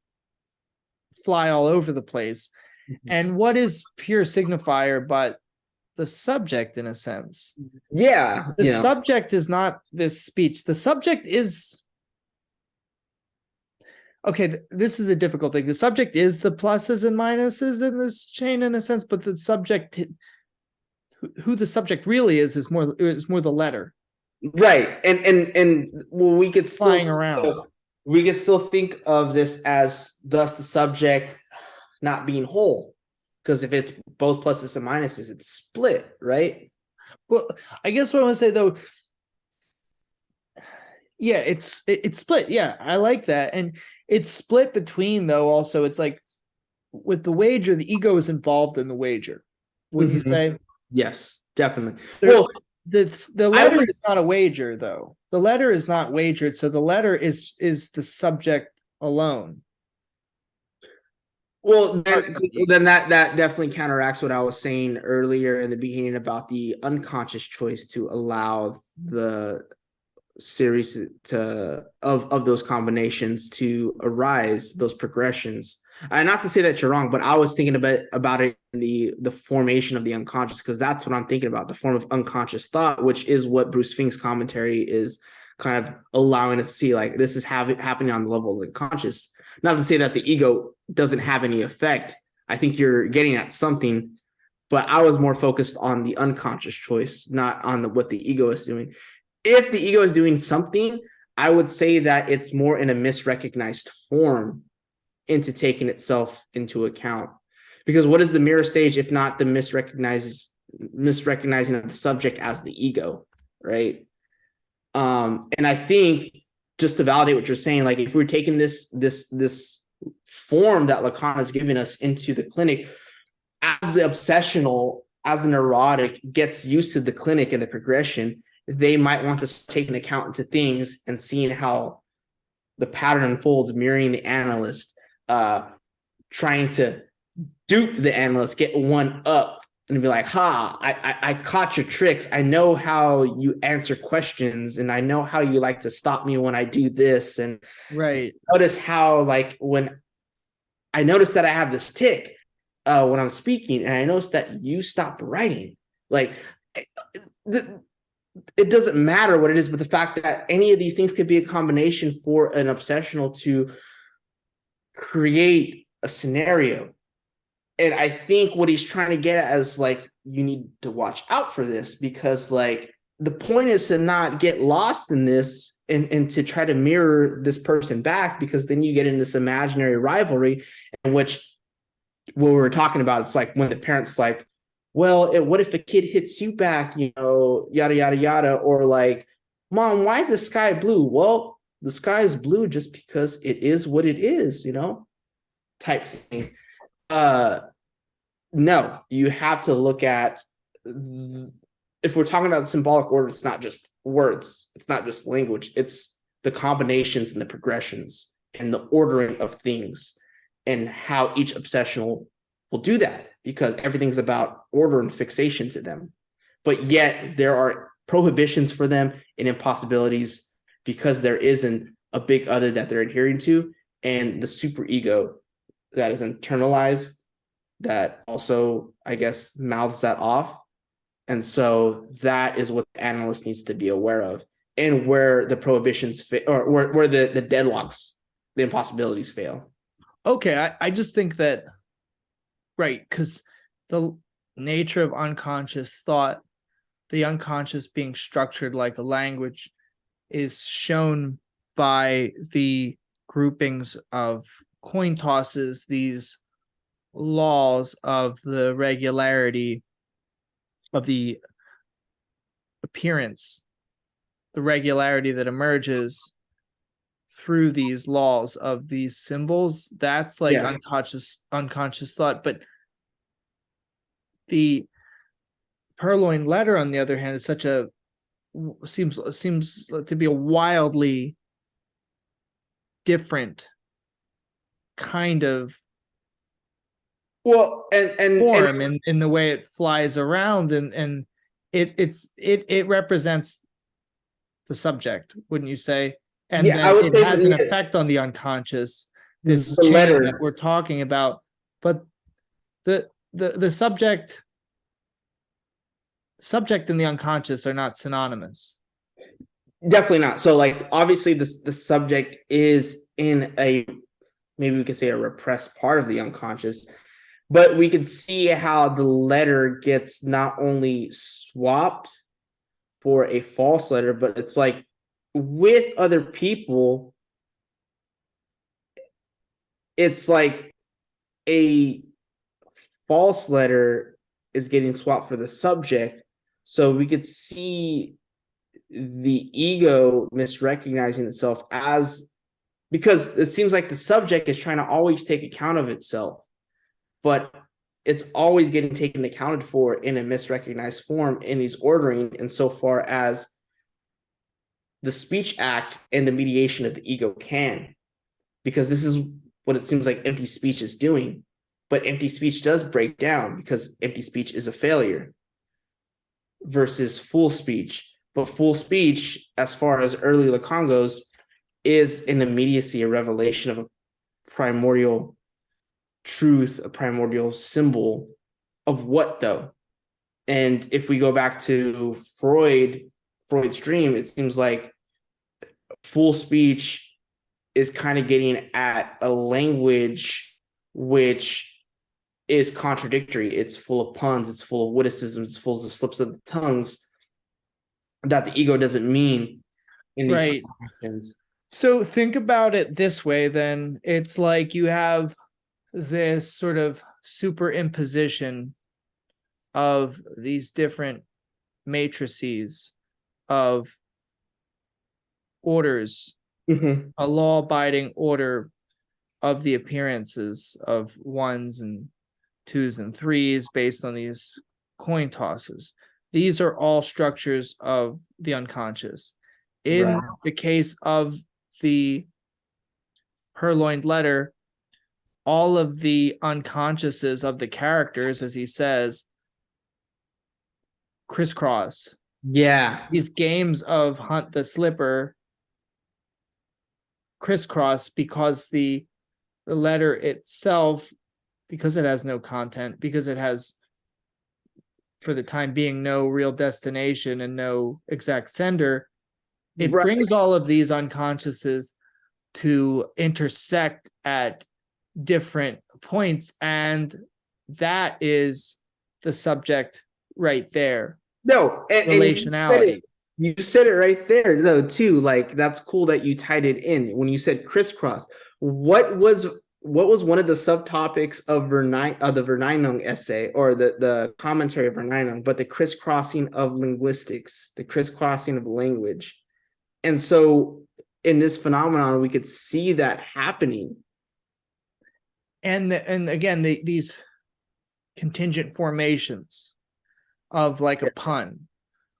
fly all over the place. Mm-hmm. And what is pure signifier but the subject, in a sense? Yeah. The subject is not this speech. The subject is, okay, this is the difficult thing. The subject is the pluses and minuses in this chain, in a sense, but the subject, who the subject really is more the letter. Right. And well, we could still flying around. We could still think of this as thus the subject not being whole, because if it's both pluses and minuses, it's split, right? Well, I guess what I want to say, though, yeah, it's split. Yeah, I like that. And it's split between, though, also, it's like with the wager, the ego is involved in the wager. Wouldn't you say? Yes, definitely. There, Well, the letter is not a wager, though. The letter is not wagered, so the letter is the subject alone. well, then that definitely counteracts what I was saying earlier in the beginning about the unconscious choice to allow the series of those combinations to arise, those progressions. Not to say that you're wrong, but I was thinking about it in the formation of the unconscious, because that's what I'm thinking about, the form of unconscious thought, which is what Bruce Fink's commentary is kind of allowing us to see, like, this is happening on the level of the conscious. Not to say that the ego doesn't have any effect. I think you're getting at something, but I was more focused on the unconscious choice, not on what the ego is doing. If the ego is doing something, I would say that it's more in a misrecognized form into taking itself into account. Because what is the mirror stage if not the misrecognizing of the subject as the ego, right? And I think, just to validate what you're saying, like, if we're taking this form that Lacan has given us into the clinic, as the obsessional, as the neurotic gets used to the clinic and the progression, they might want to take an account into things and seeing how the pattern unfolds, mirroring the analyst, trying to dupe the analyst, get one up, and be like, I caught your tricks. I know how you answer questions, and I know how you like to stop me when I do this. And right. Notice how, like, when I notice that I have this tick when I'm speaking, and I notice that you stopped writing. Like, it doesn't matter what it is, but the fact that any of these things could be a combination for an obsessional to create a scenario. And I think what he's trying to get at is, like, you need to watch out for this, because, like, the point is to not get lost in this and to try to mirror this person back, because then you get in this imaginary rivalry in which, what we were talking about, it's like when the parents, like, well, what if a kid hits you back, yada, yada, yada, or like, Mom, why is the sky blue? Well, the sky is blue just because it is what it is, type thing. No, you have to look at, if we're talking about symbolic order, it's not just words, it's not just language, it's the combinations and the progressions and the ordering of things, and how each obsessional will do that, because everything's about order and fixation to them. But yet there are prohibitions for them and impossibilities, because there isn't a big other that they're adhering to, and the superego that is internalized that also, I guess, mouths that off. And so that is what the analyst needs to be aware of, and where the prohibitions or where the deadlocks, the impossibilities fail. Okay, I just think that, right, because the nature of unconscious thought, the unconscious being structured like a language, is shown by the groupings of coin tosses, these laws of the regularity of the appearance, the regularity that emerges through these laws of these symbols. That's like unconscious thought. But the Purloined letter, on the other hand, is seems to be a wildly different kind of form, in the way it flies around, and it represents the subject, wouldn't you say? And then I would it say has an effect on the unconscious, this chain letter that we're talking about. But the subject and the unconscious are not synonymous. Definitely not. So, like, obviously the subject is in a, maybe we could say, a repressed part of the unconscious, but we can see how the letter gets not only swapped for a false letter, but it's like, with other people, it's like a false letter is getting swapped for the subject. So we could see the ego misrecognizing itself as, because it seems like the subject is trying to always take account of itself. but it's always getting taken accounted for in a misrecognized form in these ordering insofar as the speech act and the mediation of the ego can, because this is what it seems like empty speech is doing. But empty speech does break down because empty speech is a failure versus full speech. But full speech, as far as early Lacan goes, is an immediacy, a revelation of a primordial truth, a primordial symbol of what though? And if we go back to Freud's dream, it seems like full speech is kind of getting at a language which is contradictory. It's full of puns, it's full of witticisms, it's full of slips of the tongues that the ego doesn't mean in these Right. conversations. So think about it this way then. It's like you have this sort of superimposition of these different matrices of orders, a law-abiding order of the appearances of ones and twos and threes based on these coin tosses. These are all structures of the unconscious. In the case of the Purloined letter, all of the unconsciouses of the characters, as he says, crisscross. Yeah. These games of Hunt the Slipper crisscross because the letter itself, because it has no content, because it has, for the time being, no real destination and no exact sender, it brings all of these unconsciouses to intersect at different points, and that is the subject right there. No, and relationality. You said it right there though too. Like, that's cool that you tied it in when you said crisscross. What was one of the subtopics of the Verneinung essay, or the commentary of Verneinung, but the crisscrossing of linguistics, the crisscrossing of language. And so in this phenomenon, we could see that happening. And again, these contingent formations of like a pun,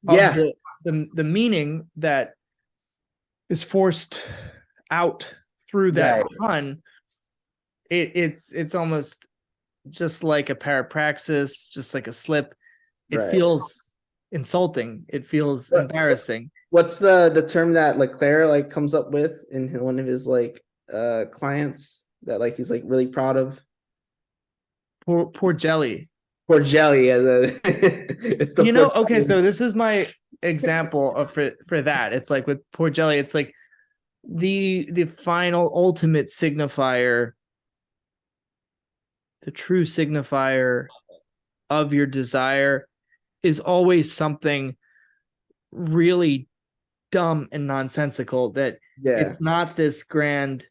of the meaning that is forced out through that pun. It's almost just like a parapraxis, just like a slip. It feels insulting. It feels embarrassing. What's the term that Leclerc like comes up with in one of his like clients that like he's like really proud of? Poor jelly. Poor jelly. It's the okay, so this is my example of for that. It's like with poor jelly, it's like the final ultimate signifier, the true signifier of your desire is always something really dumb and nonsensical, that it's not this grand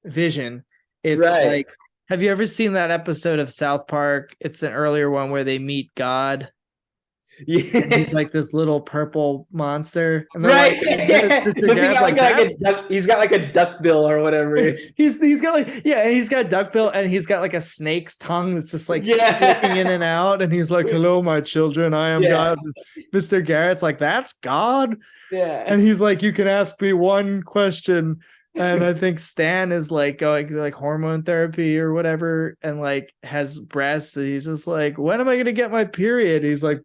vision. It's like, have you ever seen that episode of South Park? It's an earlier one where they meet God. Yeah. And he's like this little purple monster. And like, Mr. Garrett's he's got like a duck bill or whatever. he's got like, he's got a duck bill, and he's got like a snake's tongue that's just like flicking in and out. And he's like, hello, my children, I am God. Mr. Garrett's like, that's God. Yeah. And he's like, you can ask me one question. And I think Stan is like going like hormone therapy or whatever, and like has breasts. And he's just like, when am I gonna get my period? He's like,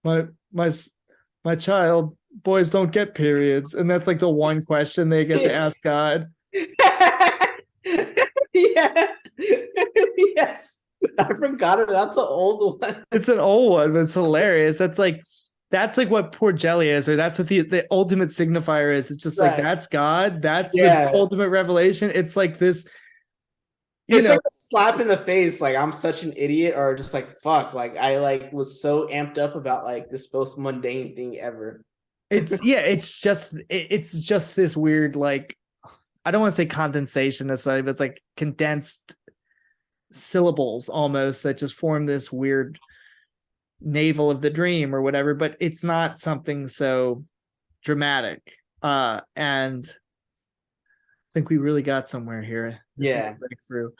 my child, boys don't get periods. And that's like the one question they get to ask God. Yes, I forgot it. That's an old one. It's an old one, but it's hilarious. That's like what poor jelly is, or that's what the ultimate signifier is. It's just like, that's God. That's the ultimate revelation. It's like this. It's like a slap in the face, like I'm such an idiot, or just like fuck, like I like was so amped up about like this most mundane thing ever. It's just this weird, like, I don't want to say condensation necessarily, but it's like condensed syllables almost that just form this weird navel of the dream or whatever, but it's not something so dramatic. And I think we really got somewhere here. Breakthrough.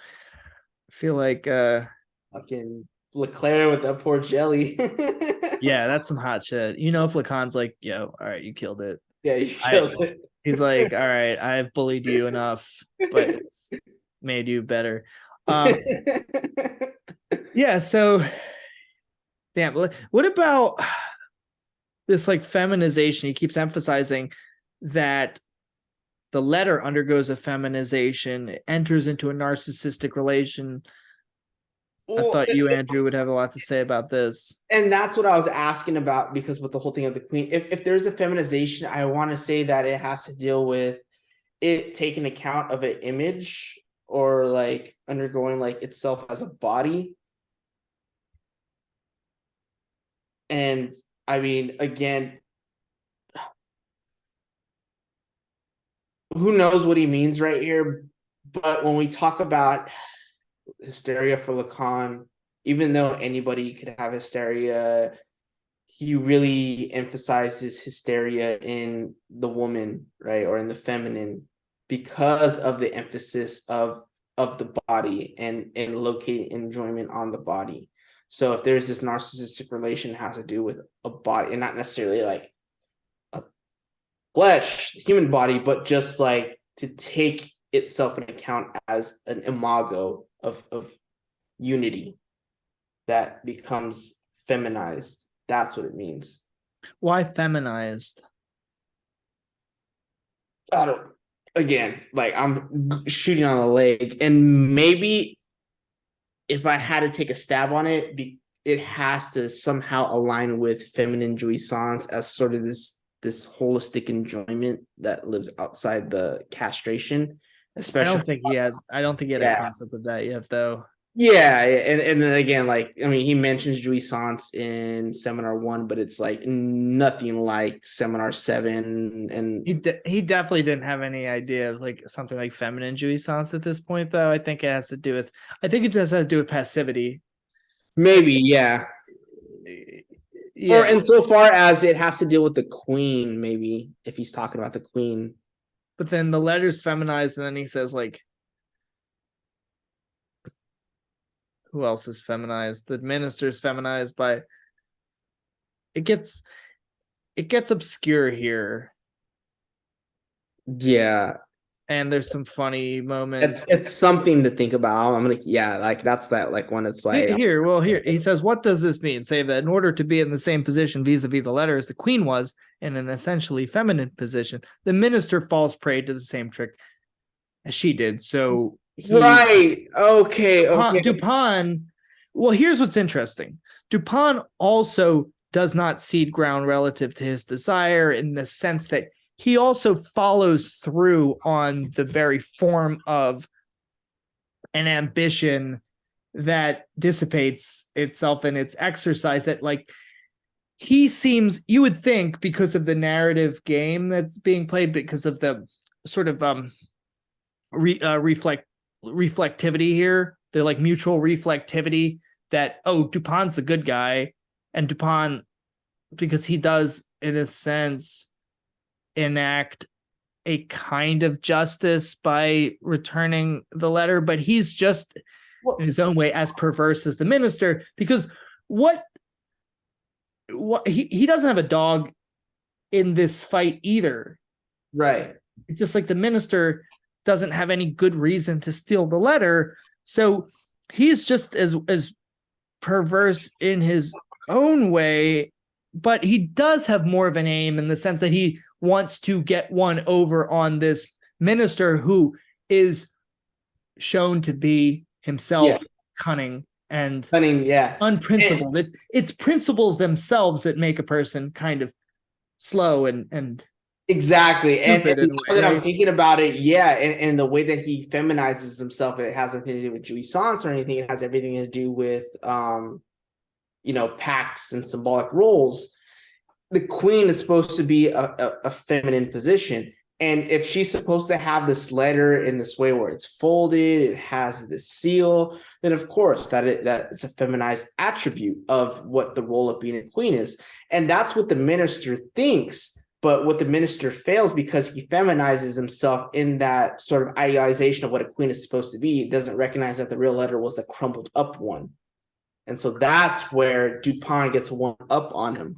feel like Fucking Leclerc with that poor jelly. yeah, that's some hot shit. You know, if Lacan's like, yo, all right, you killed it. Yeah, you I killed it. He's like, all right, I've bullied you enough, but it's made you better. Yeah, so damn, what about this like feminization? He keeps emphasizing that the letter undergoes a feminization, it enters into a narcissistic relation. I Well, thought you, Andrew, would have a lot to say about this. and that's what I was asking about, because with the whole thing of the queen, if there's a feminization, I want to say that it has to deal with it taking account of an image, or like undergoing like itself as a body. And I mean, again, who knows what he means right here? But when we talk about hysteria for Lacan, even though anybody could have hysteria, he really emphasizes hysteria in the woman, right, or in the feminine, because of the emphasis of the body and locating enjoyment on the body. So if there's this narcissistic relation, it has to do with a body, and not necessarily like a flesh human body, but just like to take itself in account as an imago of unity that becomes feminized. That's what it means. Why feminized? I don't, again, like I'm shooting on a leg, and maybe if I had to take a stab on it, it has to somehow align with feminine jouissance as sort of this holistic enjoyment that lives outside the castration, especially. I don't think he had a Yeah. concept of that yet, though. Yeah, and then again, like I mean, he mentions jouissance in Seminar 1, but it's like nothing like Seminar 7. And He definitely didn't have any idea of like something like feminine jouissance at this point, though. I think it has to do with, I think it just has to do with passivity. maybe, yeah. Yeah. Or insofar as it has to deal with the queen, maybe, if he's talking about the queen. But then the letter's feminized, and then he says, like, who else is feminized? The minister's feminized by, it gets obscure here. Yeah. And there's some funny moments. It's something to think about. I'm gonna, yeah, like that's that, like when it's like Here he says, what does this mean? Say that in order to be in the same position vis-a-vis the letter as the queen was, in an essentially feminine position, the minister falls prey to the same trick as she did. So right. Okay. Dupin, well, here's what's interesting. Dupin also does not cede ground relative to his desire, in the sense that he also follows through on the very form of an ambition that dissipates itself in its exercise. That, like, he seems, you would think, because of the narrative game that's being played, because of the sort of reflectivity here, the like mutual reflectivity, that, oh, Dupin's the good guy, and Dupin, because he does in a sense enact a kind of justice by returning the letter, but he's just in his own way as perverse as the minister, because what he doesn't have a dog in this fight either. Right. It's just like the minister doesn't have any good reason to steal the letter, so he's just as perverse in his own way, but he does have more of an aim, in the sense that he wants to get one over on this minister, who is shown to be himself cunning and unprincipled. It's principles themselves that make a person kind of slow and exactly. And now that I'm right? thinking about it, yeah, and the way that he feminizes himself, it has nothing to do with jouissance or anything. It has everything to do with pacts and symbolic roles. The queen is supposed to be a feminine position. And if she's supposed to have this letter in this way where it's folded, it has this seal, then of course that it's a feminized attribute of what the role of being a queen is. And that's what the minister thinks But what the minister fails, because he feminizes himself in that sort of idealization of what a queen is supposed to be, doesn't recognize that the real letter was the crumpled up one. And so that's where Dupin gets one up on him,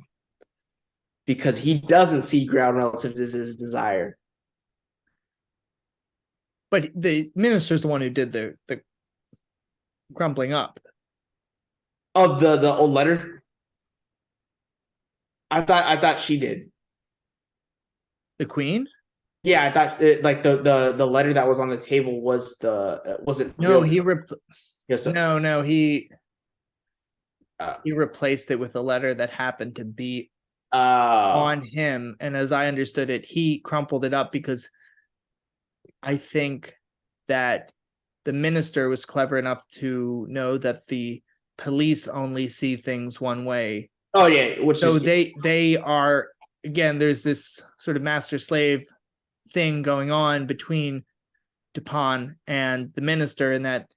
because he doesn't see ground relative to his desire. But the minister's the one who did the crumpling up of the old letter. I thought she did. The queen? Yeah, I thought like the letter that was on the table was wasn't. No, really, he replaced it with a letter that happened to be on on him. And as I understood it, he crumpled it up because I think that the minister was clever enough to know that the police only see things one way. Oh yeah, so they are, again, there's this sort of master slave thing going on between Dupin and the minister, in that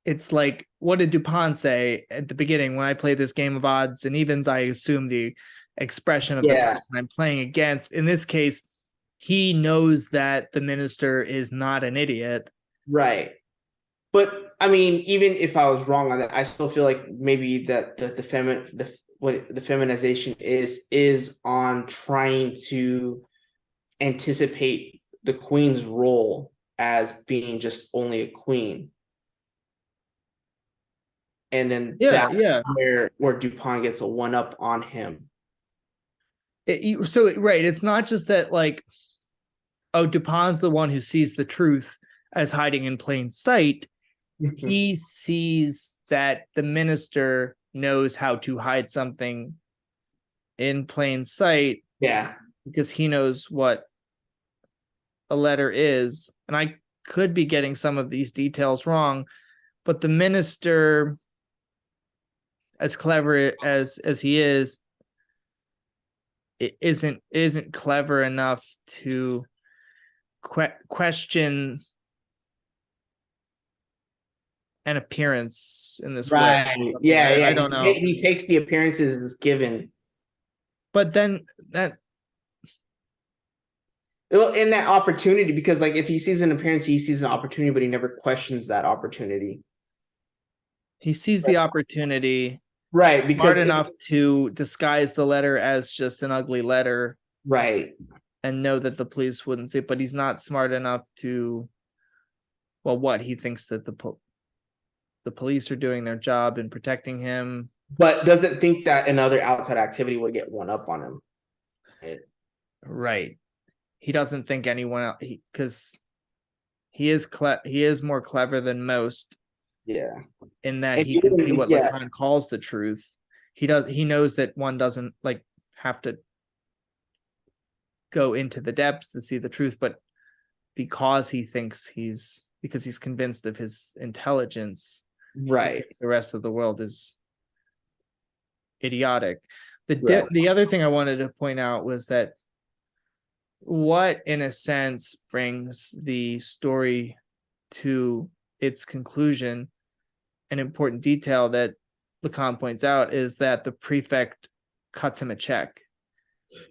it's like, what did Dupin say at the beginning? When I play this game of odds and evens, I assume the expression of the person I'm playing against. In this case, he knows that the minister is not an idiot. Right. But I mean, even if I was wrong on that, I still feel like maybe that what the feminization is on trying to anticipate the queen's role as being just only a queen. And then where Dupin gets a one up on him. It's not just that, like, oh, Dupin's the one who sees the truth as hiding in plain sight. He sees that the minister knows how to hide something in plain sight. Yeah. Because he knows what a letter is. And I could be getting some of these details wrong, but the minister, as clever as he is, it isn't clever enough to question an appearance in this way. Yeah. I don't know. He takes the appearances as given. But then that in that opportunity, because like if he sees an appearance, he sees an opportunity, but he never questions that opportunity. He sees the opportunity, right? Because smart enough to disguise the letter as just an ugly letter, right? And know that the police wouldn't see it. But he's not smart enough to, well, what he thinks that the police are doing their job in protecting him, but doesn't think that another outside activity would get one up on him. Right. He doesn't think anyone else, because he is more clever than most. Yeah. In that he can see what Lacan calls the truth. He knows that one doesn't like have to go into the depths to see the truth, but because he's convinced of his intelligence, right, the rest of the world is idiotic. The other thing I wanted to point out was that what, in a sense, brings the story to its conclusion, an important detail that Lacan points out, is that the prefect cuts him a check.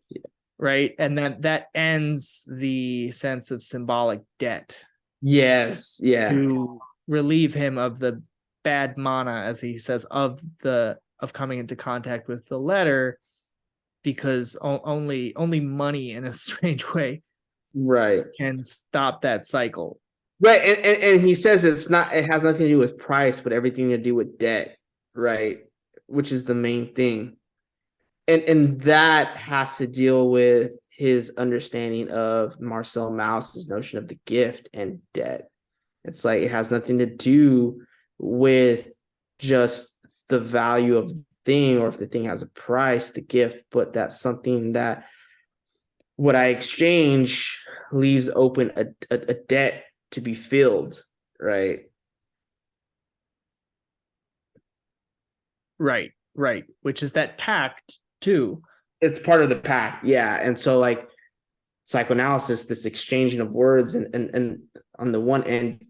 Yeah. Right? And that ends the sense of symbolic debt. Yes, yeah. To relieve him of the bad mana, as he says, of coming into contact with the letter, because only money, in a strange way, right, can stop that cycle. Right, and he says it has nothing to do with price, but everything to do with debt, right? Which is the main thing. And that has to deal with his understanding of Marcel Mauss's notion of the gift and debt. It's like it has nothing to do with just the value of the thing, or if the thing has a price, the gift, but that's something that what I exchange leaves open a debt to be filled, right? Right. Which is that pact too. It's part of the pact, yeah. And so, like, psychoanalysis, this exchanging of words, and on the one end,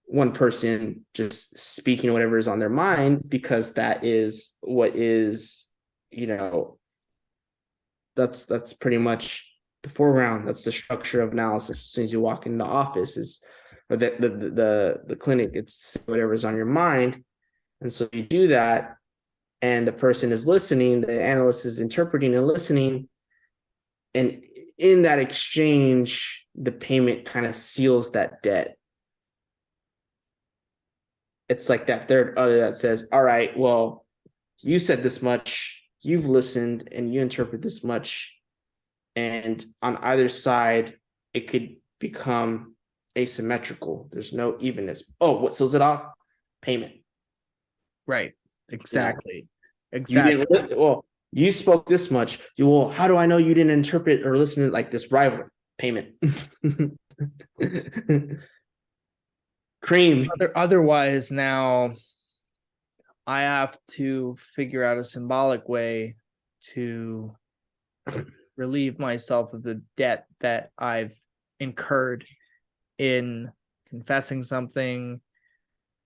one person just speaking whatever is on their mind, because that is what is, that's pretty much the foreground. That's the structure of analysis. As soon as you walk in the office, is or the clinic, it's whatever's on your mind. And so you do that, and the person is listening, the analyst is interpreting and listening. And in that exchange, the payment kind of seals that debt. It's like that third other that says, all right, well, you said this much, you've listened, and you interpret this much. And on either side, it could become asymmetrical. There's no evenness. Oh, what seals it off? Payment. Right. Exactly. You Exactly. didn't, well, you spoke this much. Well, how do I know you didn't interpret or listen to like this rival? Payment. Cream. Otherwise, now I have to figure out a symbolic way to relieve myself of the debt that I've incurred in confessing something,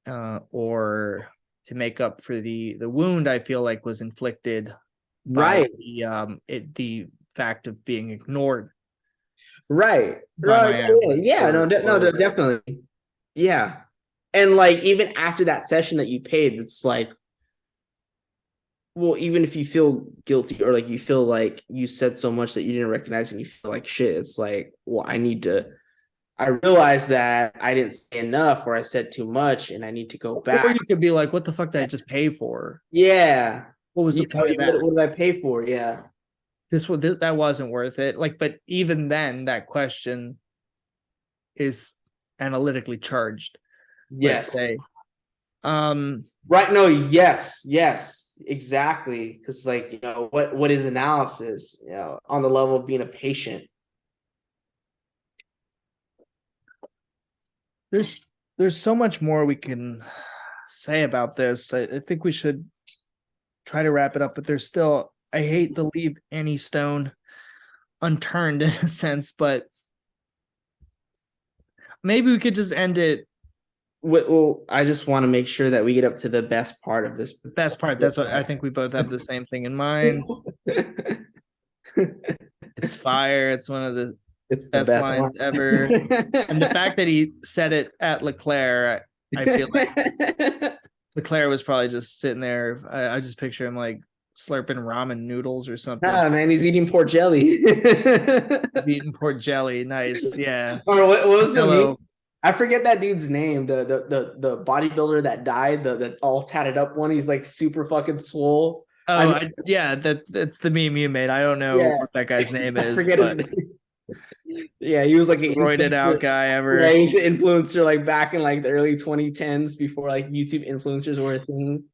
or to make up for the wound I feel like was inflicted by the fact of being ignored. Right. Yeah, no, definitely. Yeah. And like even after that session that you paid, it's like, well, even if you feel guilty or like you feel like you said so much that you didn't recognize and you feel like shit, it's like, well, I realized that I didn't say enough or I said too much and I need to go back. Or you could be like, what the fuck did I just pay for? Yeah. What was the point of that? What did I pay for? Yeah. That wasn't worth it. Like, but even then, that question is analytically charged. Yes. Let's say. Right. No, yes, exactly. Because like, you know, what is analysis, you know, on the level of being a patient? There's so much more we can say about this. I think we should try to wrap it up, but there's still, I hate to leave any stone unturned in a sense, but maybe we could just end it. Well, I just want to make sure that we get up to the best part of this. The best part. That's what I think we both have the same thing in mind. It's fire. It's one of the best lines ever. And the fact that he said it at Leclerc, I feel like Leclerc was probably just sitting there. I just picture him like slurping ramen noodles or something. Nah, man, he's eating pork jelly. Eating pork jelly. Nice. Yeah. Or what was the meme? I forget that dude's name. The bodybuilder that died, the all tatted up one. He's like super fucking swole. Oh, that's the meme you made. I don't know what that guy's name is. I forget his name. Yeah, he was like an roided out guy ever. Yeah, he's an influencer like back in like the early 2010s before like YouTube influencers were a thing.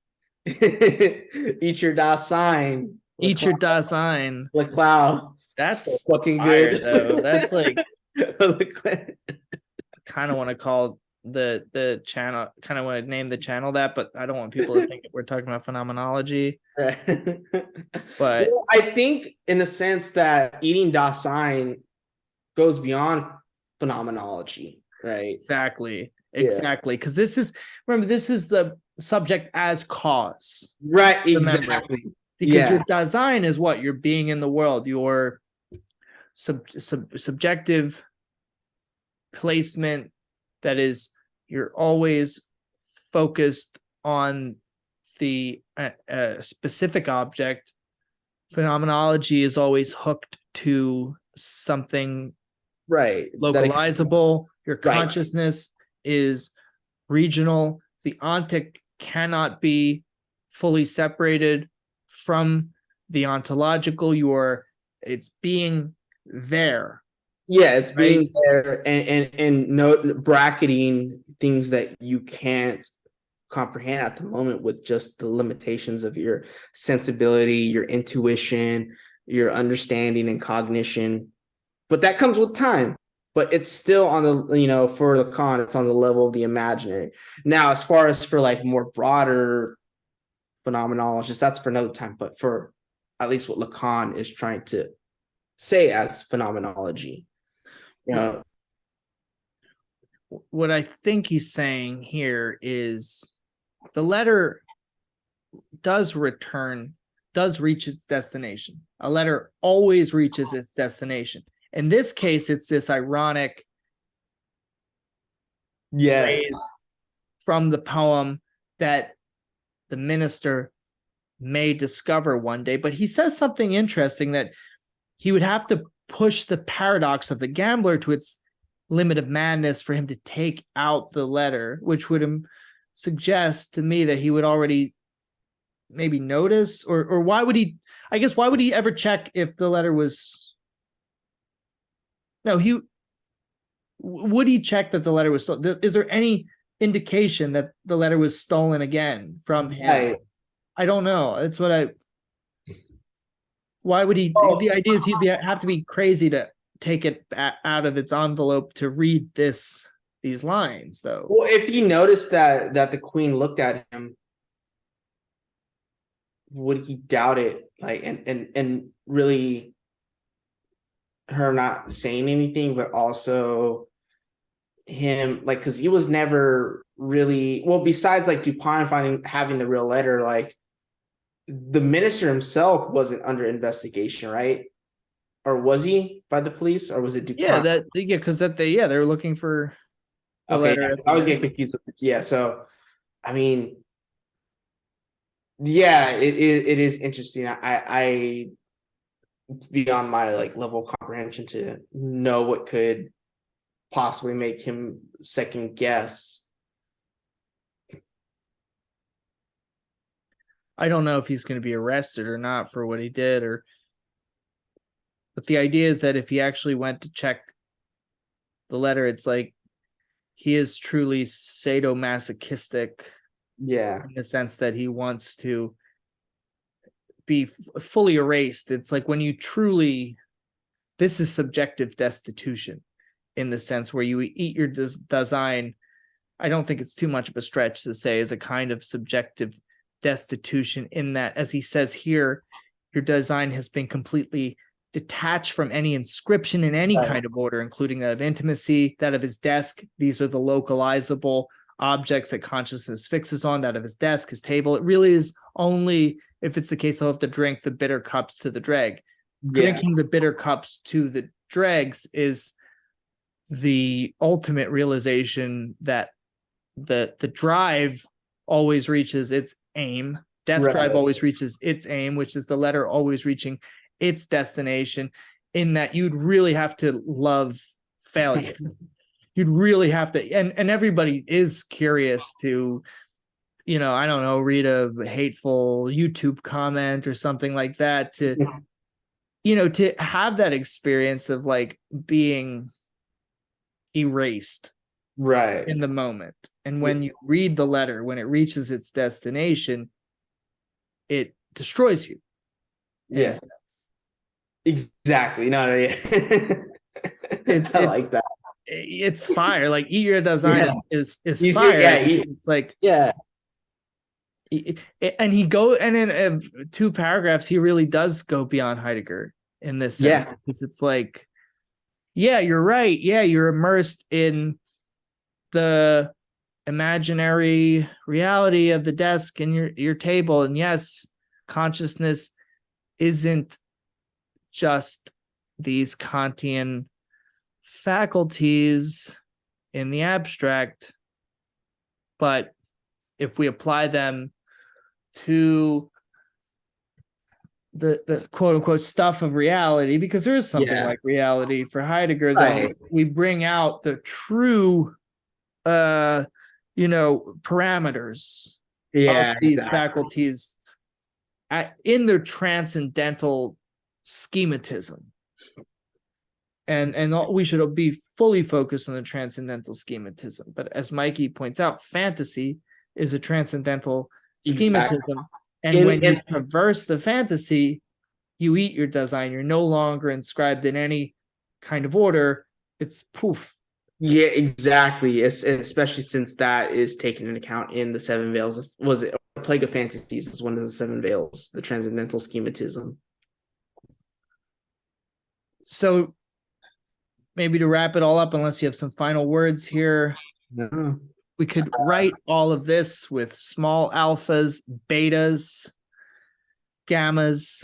Eat your Dasein. Eat your Dasein. Leclerc. That's so fucking good. Though. That's like kind of want to call the channel, kind of want to name the channel that, but I don't want people to think we're talking about phenomenology. But well, I think in the sense that eating Dasein goes beyond phenomenology, right? Exactly. Because this is the subject as cause, right? Exactly. Because your Dasein is what you're being in the world, your subjective placement, that is, you're always focused on the specific object. Phenomenology is always hooked to something localizable. Your consciousness is regional. The ontic cannot be fully separated from the ontological. It's being there. Yeah, it's being there and note bracketing things that you can't comprehend at the moment with just the limitations of your sensibility, your intuition, your understanding and cognition. But that comes with time. But it's still on the, you know, for Lacan, it's on the level of the imaginary. Now, as far as for like more broader phenomenologists, that's for another time. But for at least what Lacan is trying to say as phenomenology, you know, what I think he's saying here is the letter does return does reach its destination. A letter always reaches its destination. In this case, it's this ironic phrase from the poem that the minister may discover one day. But he says something interesting, that he would have to push the paradox of the gambler to its limit of madness for him to take out the letter, which would suggest to me that he would already maybe notice, or why would he, I guess, why would he ever check if the letter was, no, would he check that the letter was stolen? Is there any indication that the letter was stolen again from him? I don't know. That's what why would he? The idea is he'd have to be crazy to take it out of its envelope to read these lines, though. Well, if he noticed that the queen looked at him, would he doubt it? Like, and really her not saying anything, but also him, like, because he was never really, well, besides like Dupin having the real letter, like the minister himself wasn't under investigation, right? Or was he by the police, or was it Dupin? Because they were looking for the letter. I was getting confused with it. Yeah, so I mean, yeah, it is interesting. I beyond my like level of comprehension to know what could possibly make him second guess. I don't know if he's going to be arrested or not for what he did, but the idea is that if he actually went to check the letter, it's like he is truly sadomasochistic. Yeah. In the sense that he wants to be fully erased. It's like when you truly, this is subjective destitution in the sense where you eat your design. I don't think it's too much of a stretch to say is a kind of subjective destitution, in that, as he says here, your design has been completely detached from any inscription in any kind of order, including that of intimacy, that of his desk. These are the localizable objects that consciousness fixes on, that of his desk, his table. It really is only if it's the case he'll have to drink the bitter cups to the dreg. Drinking the bitter cups to the dregs is the ultimate realization that the drive always reaches its aim. Death drive always reaches its aim, which is the letter always reaching its destination, in that you'd really have to love failure. You'd really have to, and everybody is curious to, I don't know, read a hateful YouTube comment or something like that to, to have that experience of like being erased in the moment. And when you read the letter, when it reaches its destination, it destroys you. Yes. Exactly. No, yeah. I like that. It's fire. Like eat your design is fire. It's like and in 2 paragraphs he really does go beyond Heidegger in this sense, because it's like, you're right. You're immersed in the imaginary reality of the desk and your table, and yes, consciousness isn't just these Kantian faculties in the abstract, but if we apply them to the quote unquote stuff of reality, because there is something like reality for Heidegger, then we bring out the true parameters of these faculties in their transcendental schematism. And we should be fully focused on the transcendental schematism. But as Mikey points out, fantasy is a transcendental schematism. And when you traverse the fantasy, you eat your design. You're no longer inscribed in any kind of order. It's poof. Yeah, exactly. Especially since that is taken into account in the 7 Veils. Was it a Plague of Fantasies? Is one of the 7 Veils, the transcendental schematism. So maybe to wrap it all up, unless you have some final words here, we could write all of this with small alphas, betas, Gammas.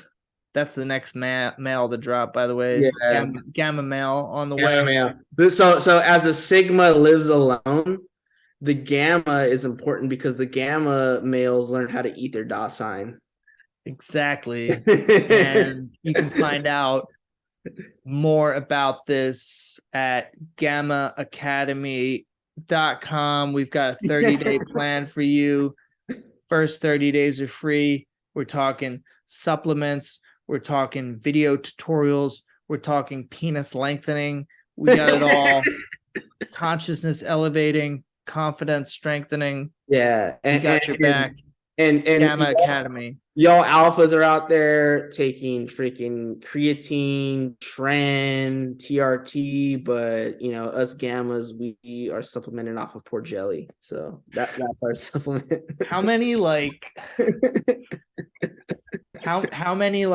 That's the next male to drop, by the way. Yeah. Gamma male on the Gamma way. male. So as a sigma lives alone, the gamma is important because the gamma males learn how to eat their dot sign. Exactly. And you can find out more about this at gammaacademy.com. We've got a 30-day plan for you. First 30 days are free. We're talking supplements. We're talking video tutorials. We're talking penis lengthening. We got it all. Consciousness elevating, confidence strengthening. Yeah. We got your back. And Gamma Academy. Y'all alphas are out there taking freaking creatine, tren, TRT, but us gammas, we are supplementing off of poor jelly. So that's our supplement. How many how many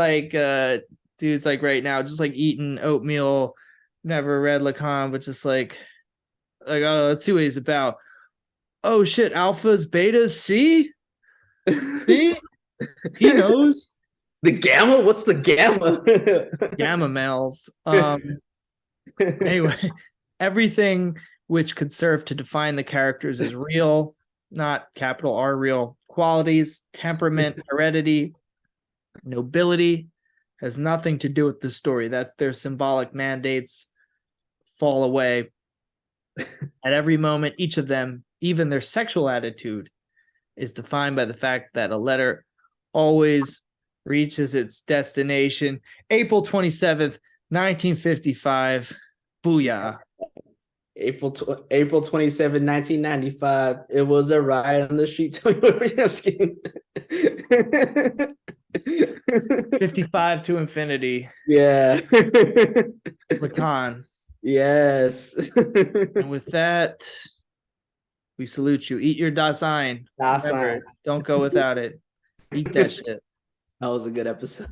dudes like right now just like eating oatmeal, never read Lacan, but just like oh, let's see what he's about. Oh shit, alphas, betas, see? He knows. The gamma? What's the gamma? Gamma males. Anyway, everything which could serve to define the characters is real, not capital R real. Qualities, temperament, heredity, nobility has nothing to do with the story. That's their symbolic mandates fall away. At every moment, each of them, even their sexual attitude, is defined by the fact that a letter always reaches its destination. April 27th, 1955. Booyah. April 27, 1995. It was a riot on the street. I'm just kidding. 55 to infinity. Yeah. Lacan. Yes. And with that, we salute you. Eat your Dasein. Dasein. Remember, don't go without it. Eat that shit. That was a good episode.